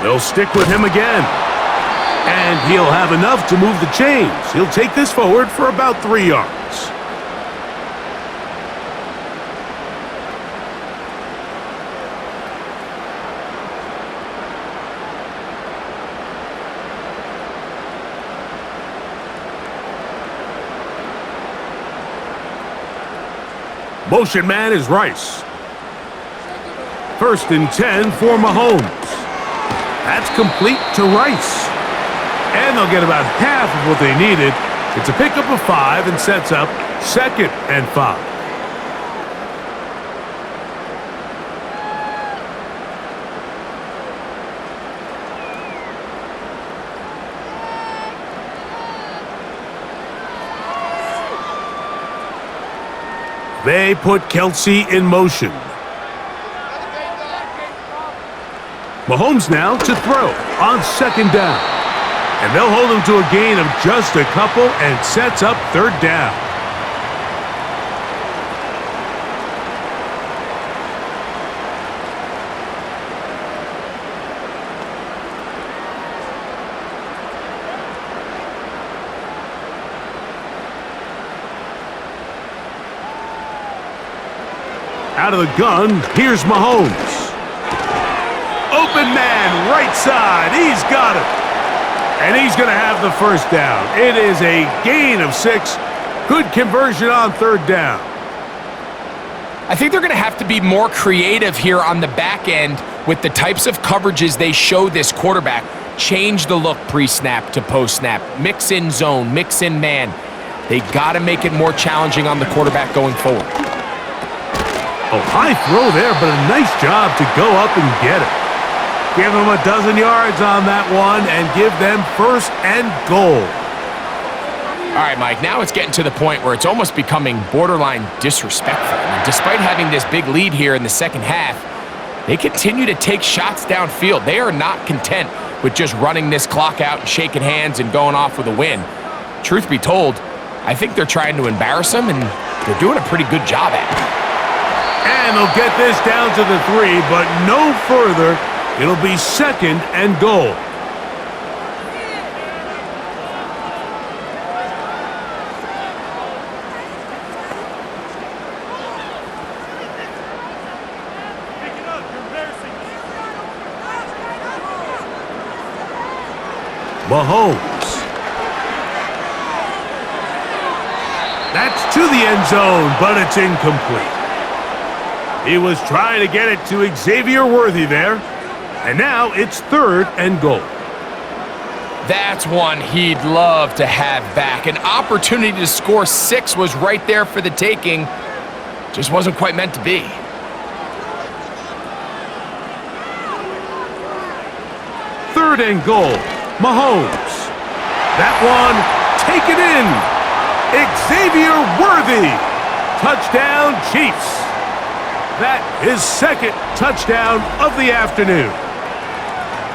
They'll stick with him again. And he'll have enough to move the chains. He'll take this forward for about 3 yards. Motion man is Rice. 1st and 10 for Mahomes. That's complete to Rice. And they'll get about half of what they needed. It's a pickup of 5 and sets up 2nd and 5. They put Kelsey in motion. Mahomes now to throw on 2nd down. And they'll hold him to a gain of just a couple and sets up 3rd down. Out of the gun, here's Mahomes. Open man, right side, he's got it. And he's going to have the 1st down. It is a gain of 6. Good conversion on 3rd down. I think they're going to have to be more creative here on the back end with the types of coverages they show this quarterback. Change the look pre-snap to post-snap. Mix in zone, mix in man. They got to make it more challenging on the quarterback going forward. Oh, high throw there, but a nice job to go up and get it. Give them a dozen yards on that one and give them 1st and goal. All right, Mike, now it's getting to the point where it's almost becoming borderline disrespectful. And despite having this big lead here in the second half, they continue to take shots downfield. They are not content with just running this clock out and shaking hands and going off with a win. Truth be told, I think they're trying to embarrass them, and they're doing a pretty good job at it. And they'll get this down to the 3, but no further. It'll be 2nd and goal. Mahomes. That's to the end zone, but it's incomplete. He was trying to get it to Xavier Worthy there. And now it's 3rd and goal. That's one he'd love to have back. An opportunity to score 6 was right there for the taking. Just wasn't quite meant to be. Third and goal. Mahomes. That one taken in. Xavier Worthy. Touchdown, Chiefs. That is 2nd touchdown of the afternoon.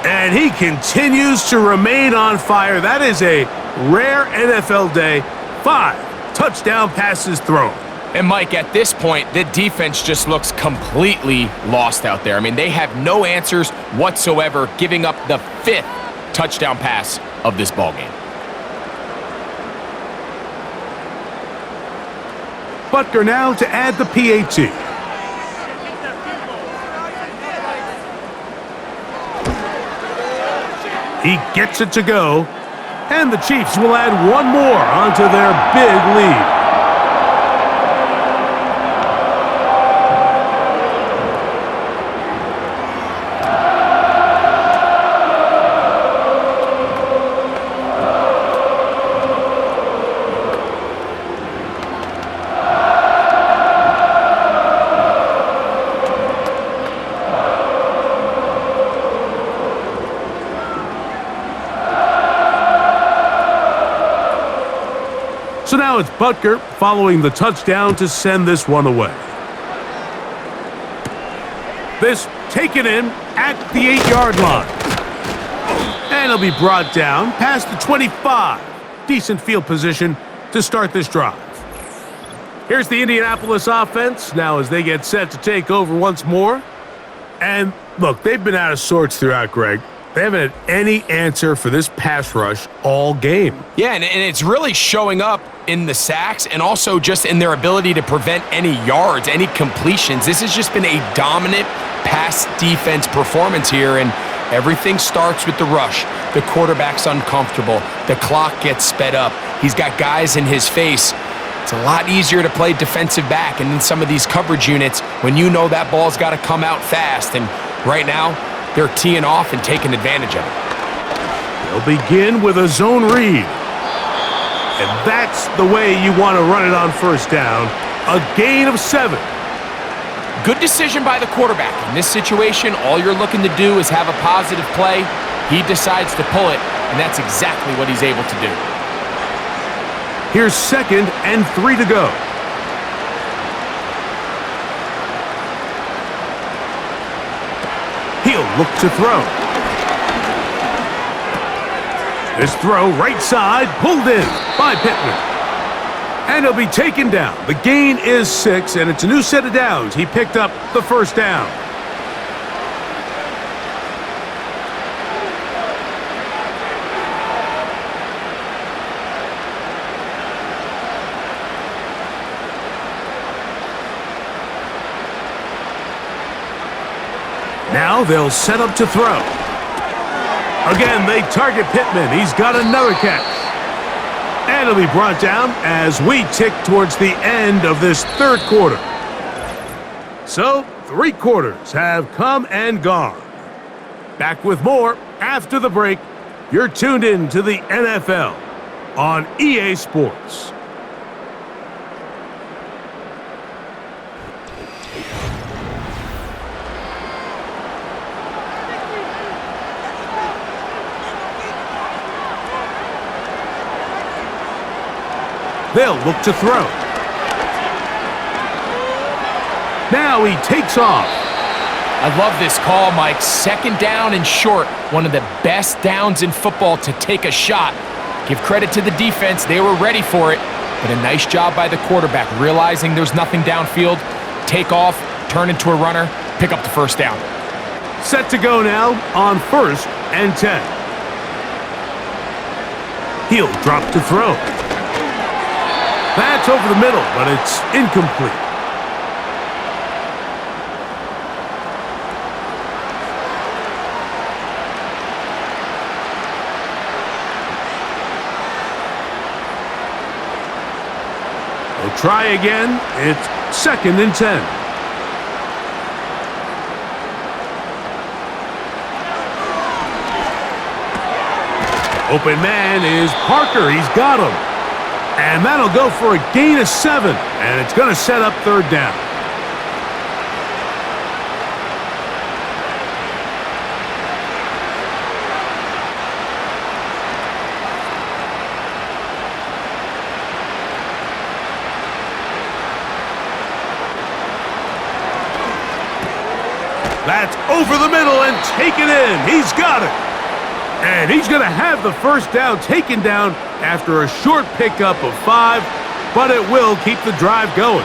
And he continues to remain on fire. That is a rare NFL day. 5 touchdown passes thrown. And Mike, at this point, the defense just looks completely lost out there. I mean, they have no answers whatsoever, giving up the 5th touchdown pass of this ballgame. Butker now to add the PAT. He gets it to go, and the Chiefs will add 1 more onto their big lead. So now it's Butker following the touchdown to send this one away. This taken in at the 8-yard line. And it'll be brought down past the 25. Decent field position to start this drive. Here's the Indianapolis offense now as they get set to take over once more. And look, they've been out of sorts throughout, Greg. They haven't had any answer for this pass rush all game. Yeah, and it's really showing up in the sacks and also just in their ability to prevent any yards, any completions. This has just been a dominant pass defense performance here, and everything starts with the rush. The quarterback's uncomfortable. The clock gets sped up. He's got guys in his face. It's a lot easier to play defensive back and in some of these coverage units when you know that ball's got to come out fast. And right now, they're teeing off and taking advantage of it. They'll begin with a zone read. And that's the way you want to run it on first down. A gain of 7. Good decision by the quarterback. In this situation, all you're looking to do is have a positive play. He decides to pull it, and that's exactly what he's able to do. Here's 2nd and 3 to go. He'll look to throw. This throw right side, pulled in by Pittman. And he'll be taken down. The gain is 6, and it's a new set of downs. He picked up the first down. Now they'll set up to throw. Again, they target Pittman. He's got another catch. And it'll be brought down as we tick towards the end of this third quarter. So, 3 quarters have come and gone. Back with more after the break. You're tuned in to the NFL on EA Sports. They'll look to throw. Now he takes off. I love this call, Mike. 2nd down and short. One of the best downs in football to take a shot. Give credit to the defense. They were ready for it. But a nice job by the quarterback, realizing there's nothing downfield. Take off, turn into a runner, pick up the first down. Set to go now on 1st and 10. He'll drop to throw. That's over the middle, but it's incomplete. They'll try again. It's 2nd and 10. Open man is Parker. He's got him. And that'll go for a gain of 7. And it's going to set up 3rd down. That's over the middle and taken in. He's got it. And he's going to have the first down taken down after a short pickup of 5, but it will keep the drive going.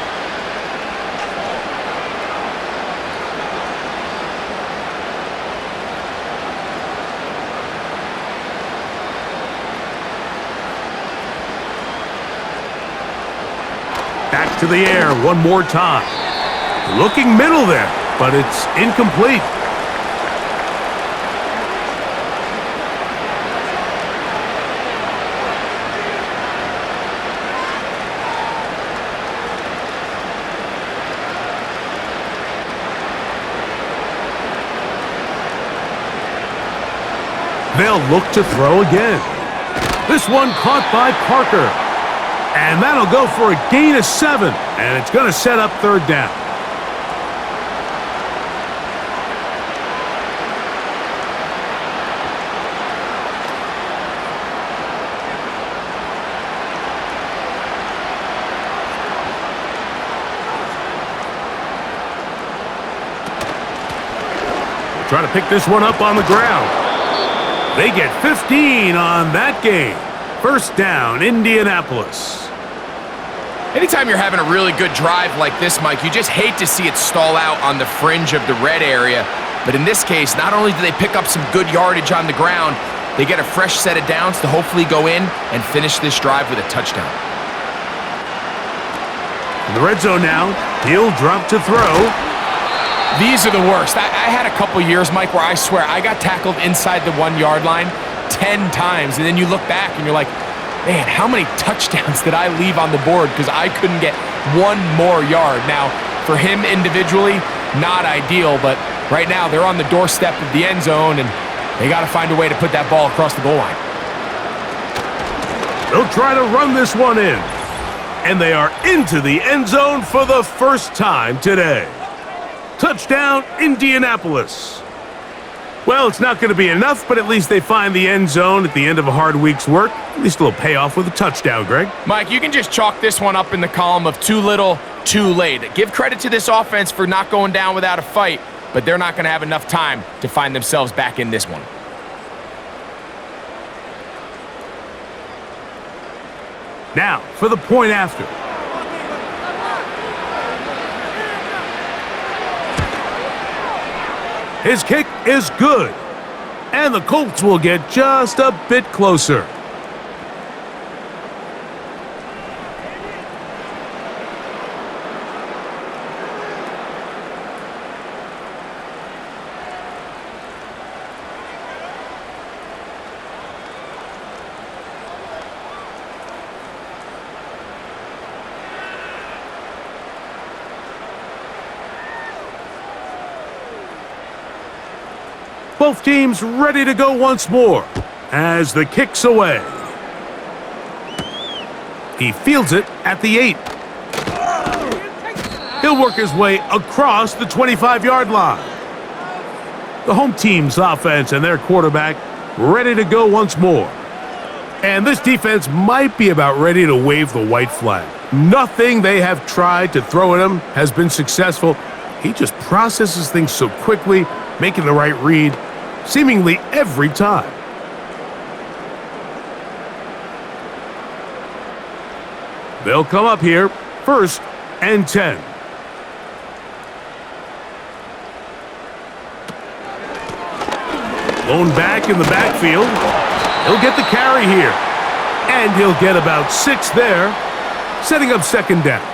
Back to the air one more time. Looking middle there, but it's incomplete. They'll look to throw again. This one caught by Parker. And that'll go for a gain of 7. And it's going to set up 3rd down. try to pick this one up on the ground. They get 15 on that game. First down, Indianapolis. Anytime you're having a really good drive like this, Mike, you just hate to see it stall out on the fringe of the red area. But in this case, not only do they pick up some good yardage on the ground, they get a fresh set of downs to hopefully go in and finish this drive with a touchdown. In the red zone now, he'll drop to throw. These are the worst. I had a couple years, Mike, where I swear I got tackled inside the 1 yard line 10 times. And then you look back and you're like, man, how many touchdowns did I leave on the board because I couldn't get one more yard? Now, for him individually, not ideal, but right now they're on the doorstep of the end zone and they got to find a way to put that ball across the goal line. They'll try to run this one in. And they are into the end zone for the first time today. Touchdown, Indianapolis. Well, it's not going to be enough, but at least they find the end zone at the end of a hard week's work. At least it'll pay off with a touchdown, Greg. Mike, you can just chalk this one up in the column of too little, too late. Give credit to this offense for not going down without a fight, but they're not going to have enough time to find themselves back in this one. Now, for the point after. His kick is good. And the Colts will get just a bit closer. Both teams ready to go once more as the kick's away. He fields it at the 8. He'll work his way across the 25-yard line. The home team's offense and their quarterback ready to go once more. And this defense might be about ready to wave the white flag. Nothing they have tried to throw at him has been successful. He just processes things so quickly, making the right read seemingly every time. They'll come up here, 1st and 10. Lone back in the backfield. He'll get the carry here. And he'll get about 6 there, setting up 2nd down.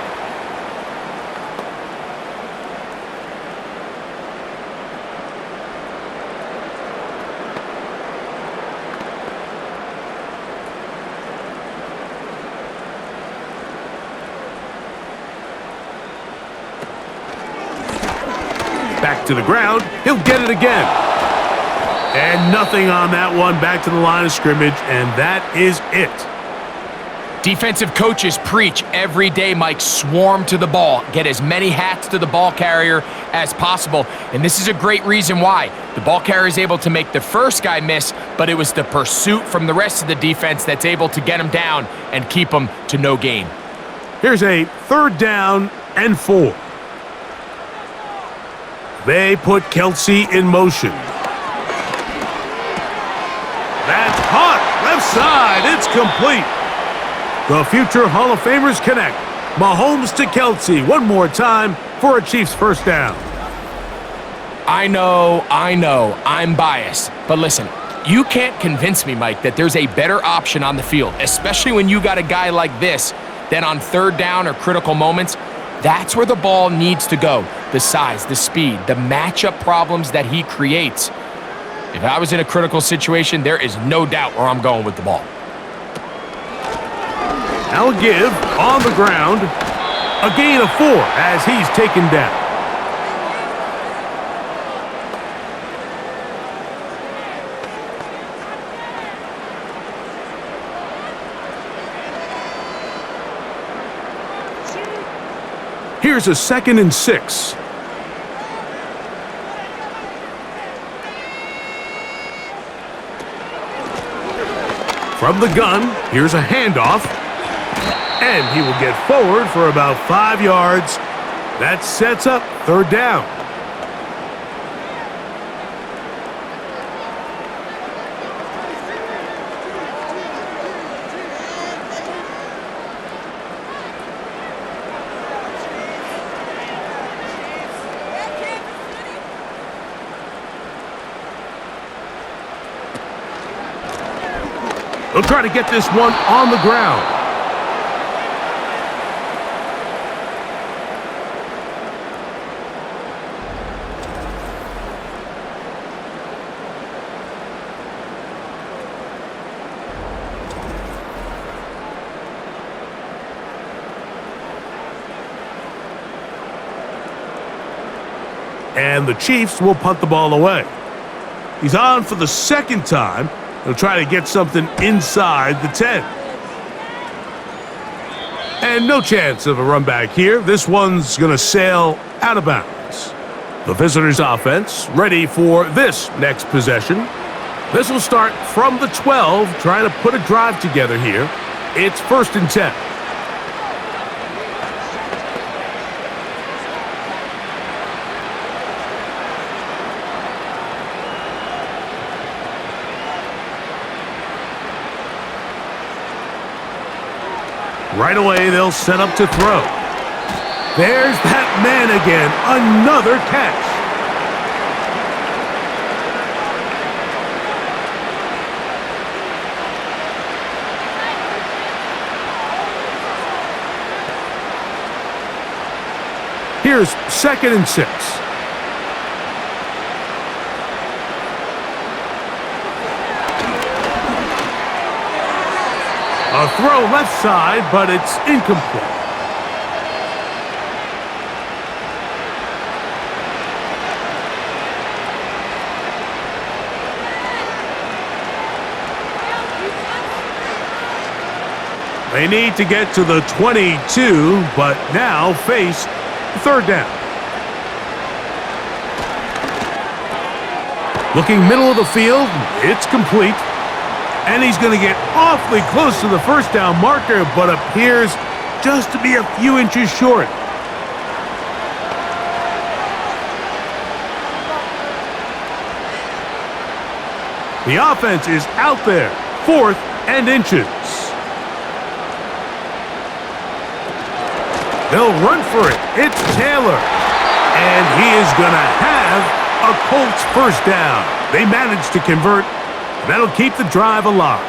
Back to the ground. He'll get it again. And nothing on that one. Back to the line of scrimmage, and that is it. Defensive coaches preach every day, Mike, swarm to the ball. Get as many hats to the ball carrier as possible. And this is a great reason why. The ball carrier is able to make the first guy miss, but it was the pursuit from the rest of the defense that's able to get him down and keep him to no gain. Here's a 3rd down and 4. They put Kelsey in motion. That's hot. Left side. It's complete. The future Hall of Famers connect. Mahomes to Kelsey one more time for a Chiefs first down. I know, I'm biased. But listen, you can't convince me, Mike, that there's a better option on the field, especially when you got a guy like this, than on 3rd down or critical moments. That's where the ball needs to go. The size, the speed, the matchup problems that he creates. If I was in a critical situation, there is no doubt where I'm going with the ball. Now a give on the ground. A gain of 4 as he's taken down. Here's a 2nd and 6. From the gun, here's a handoff. And he will get forward for about 5 yards. That sets up 3rd down. They'll try to get this one on the ground. And the Chiefs will punt the ball away. He's on for the second time. He'll try to get something inside the 10. And no chance of a run back here. This one's going to sail out of bounds. The visitors' offense ready for this next possession. This will start from the 12, trying to put a drive together here. It's 1st and 10. Right away, they'll set up to throw. There's that man again. Another catch. Here's 2nd and 6. A throw left side, but it's incomplete. They need to get to the 22, but now face 3rd down. Looking middle of the field, it's complete. And he's going to get awfully close to the 1st down marker, but appears just to be a few inches short. The offense is out there, 4th and inches. They'll run for it. It's Taylor. And he is going to have a Colts 1st down. They managed to convert. That'll keep the drive alive.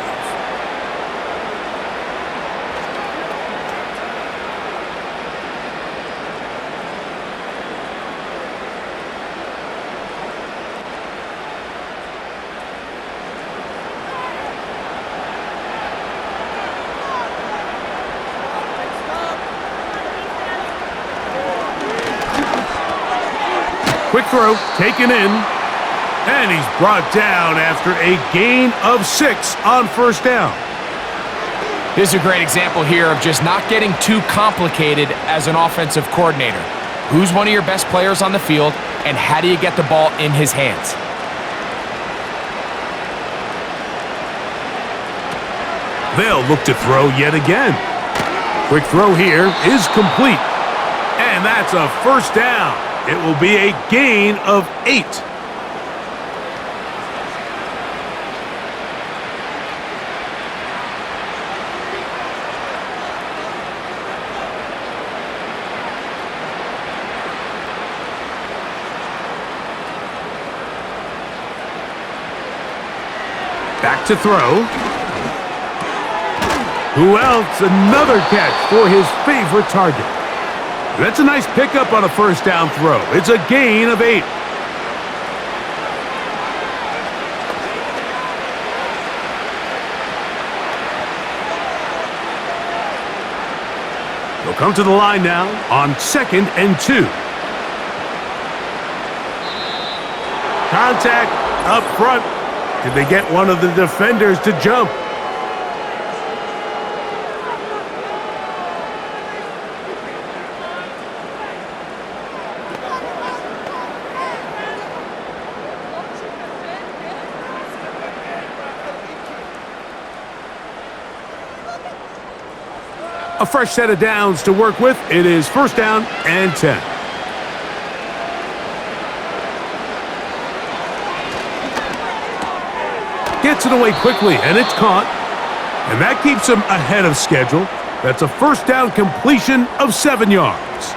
Quick throw, taken in. And he's brought down after a gain of 6 on 1st down. Here's a great example here of just not getting too complicated as an offensive coordinator. Who's one of your best players on the field, and how do you get the ball in his hands? They'll look to throw yet again. Quick throw here is complete. And that's a 1st down. It will be a gain of 8. Back to throw. Who else? Another catch for his favorite target. That's a nice pickup on a 1st down throw. It's a gain of 8. They'll come to the line now on 2nd and 2. Contact up front. Did they get one of the defenders to jump? A fresh set of downs to work with. It is 1st down and 10. Gets it away quickly, and it's caught. And that keeps him ahead of schedule. That's a 1st down completion of 7 yards.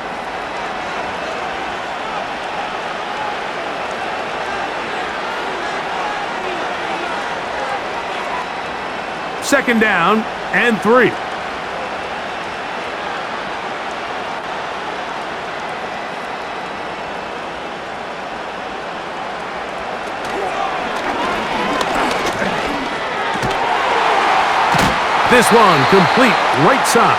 2nd down and 3. This one complete right side.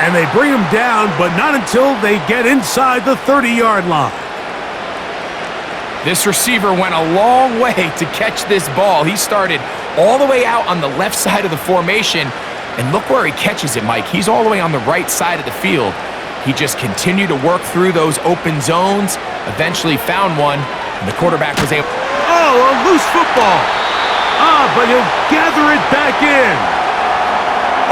And they bring him down, but not until they get inside the 30-yard line. This receiver went a long way to catch this ball. He started all the way out on the left side of the formation, and look where he catches it, Mike. He's all the way on the right side of the field. He just continued to work through those open zones, eventually found one, and the quarterback was able... Oh, a loose football. But he'll gather it back in.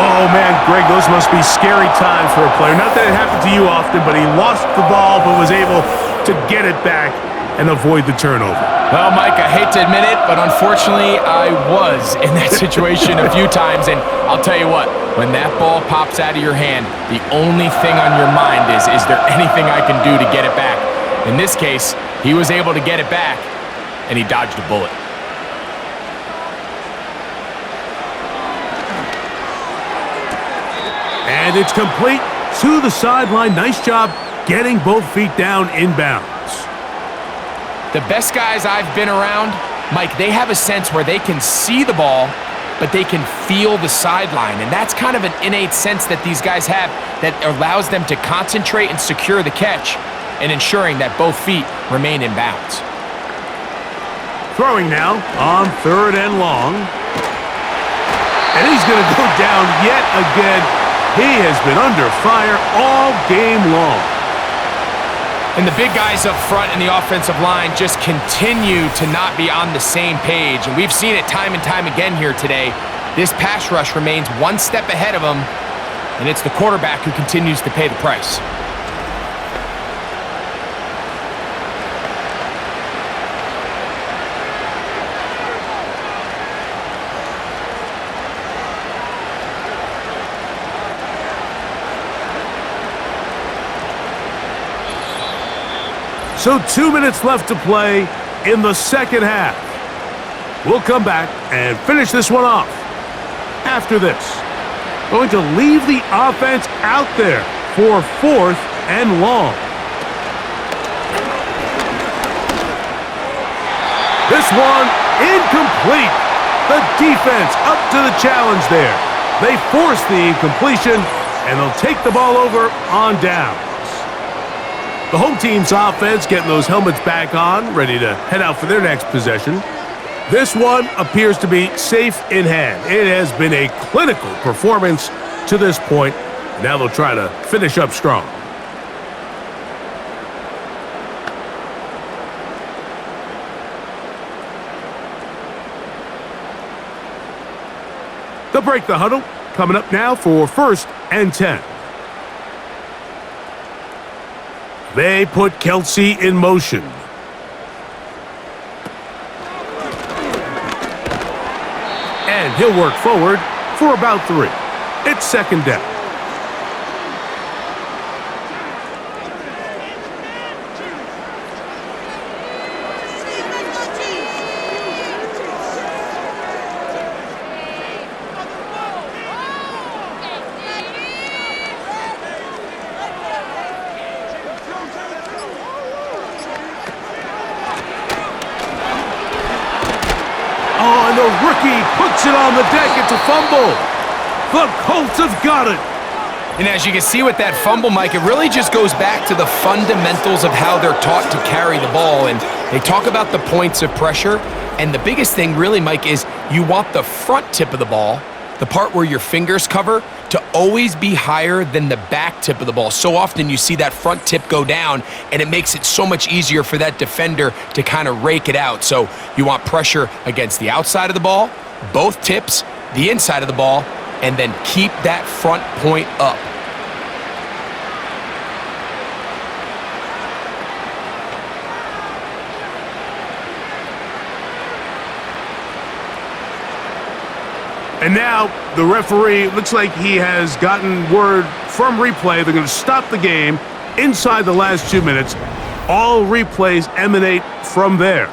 Oh, man, Greg, those must be scary times for a player. Not that it happened to you often, but he lost the ball but was able to get it back and avoid the turnover. Well, Mike, I hate to admit it, but unfortunately, I was in that situation a few times, and I'll tell you what, when that ball pops out of your hand, the only thing on your mind is there anything I can do to get it back? In this case, he was able to get it back, and he dodged a bullet. And it's complete to the sideline. Nice job getting both feet down inbounds. The best guys I've been around, Mike, they have a sense where they can see the ball, but they can feel the sideline. And that's kind of an innate sense that these guys have that allows them to concentrate and secure the catch and ensuring that both feet remain in bounds. Throwing now on 3rd and long. And he's going to go down yet again. He has been under fire all game long. And the big guys up front in the offensive line just continue to not be on the same page. And we've seen it time and time again here today. This pass rush remains one step ahead of them, and it's the quarterback who continues to pay the price. So 2 minutes left to play in the 2nd half. We'll come back and finish this one off after this. Going to leave the offense out there for 4th and long. This one incomplete. The defense up to the challenge there. They force the incompletion, and they'll take the ball over on downs. The home team's offense getting those helmets back on, ready to head out for their next possession. This one appears to be safe in hand. It has been a clinical performance to this point. Now they'll try to finish up strong. They'll break the huddle. Coming up now for 1st and 10. They put Kelsey in motion. And he'll work forward for about 3. It's 2nd down. Rookie puts it on the deck. It's a fumble. The Colts have got it. And as you can see with that fumble, Mike, it really just goes back to the fundamentals of how they're taught to carry the ball. And they talk about the points of pressure. And the biggest thing really, Mike, is you want the front tip of the ball, the part where your fingers cover, to always be higher than the back tip of the ball. So often you see that front tip go down, and it makes it so much easier for that defender to kind of rake it out. So you want pressure against the outside of the ball, both tips, the inside of the ball, and then keep that front point up. And now the referee, looks like he has gotten word from replay. They're going to stop the game inside the last 2 minutes. All replays emanate from there.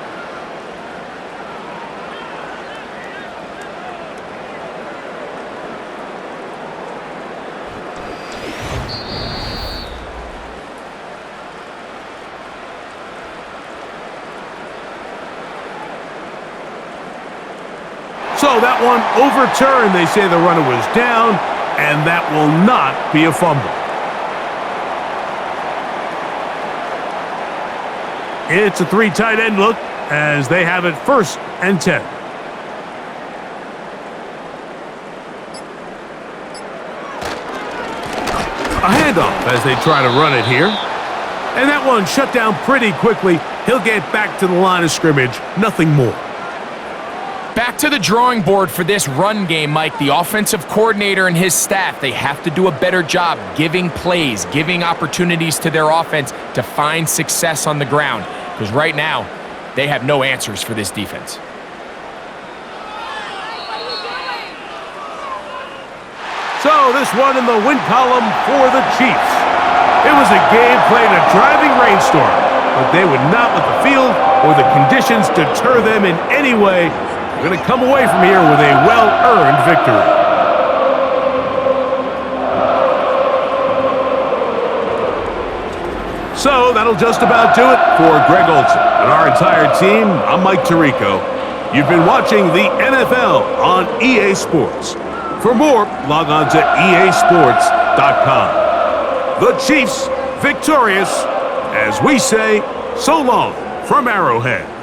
So that one overturned. They say the runner was down, and that will not be a fumble. It's a 3 tight end look as they have it 1st and 10. A handoff as they try to run it here. And that one shut down pretty quickly. He'll get back to the line of scrimmage, nothing more. Back to the drawing board for this run game, Mike. The offensive coordinator and his staff, they have to do a better job giving plays, giving opportunities to their offense to find success on the ground. Because right now, they have no answers for this defense. So this one in the win column for the Chiefs. It was a game played in a driving rainstorm, but they would not let the field or the conditions deter them in any way. They're going to come away from here with a well-earned victory. So that'll just about do it for Greg Olson and our entire team. I'm Mike Tirico. You've been watching the NFL on EA Sports. For more, log on to easports.com. The Chiefs victorious, as we say, so long from Arrowhead.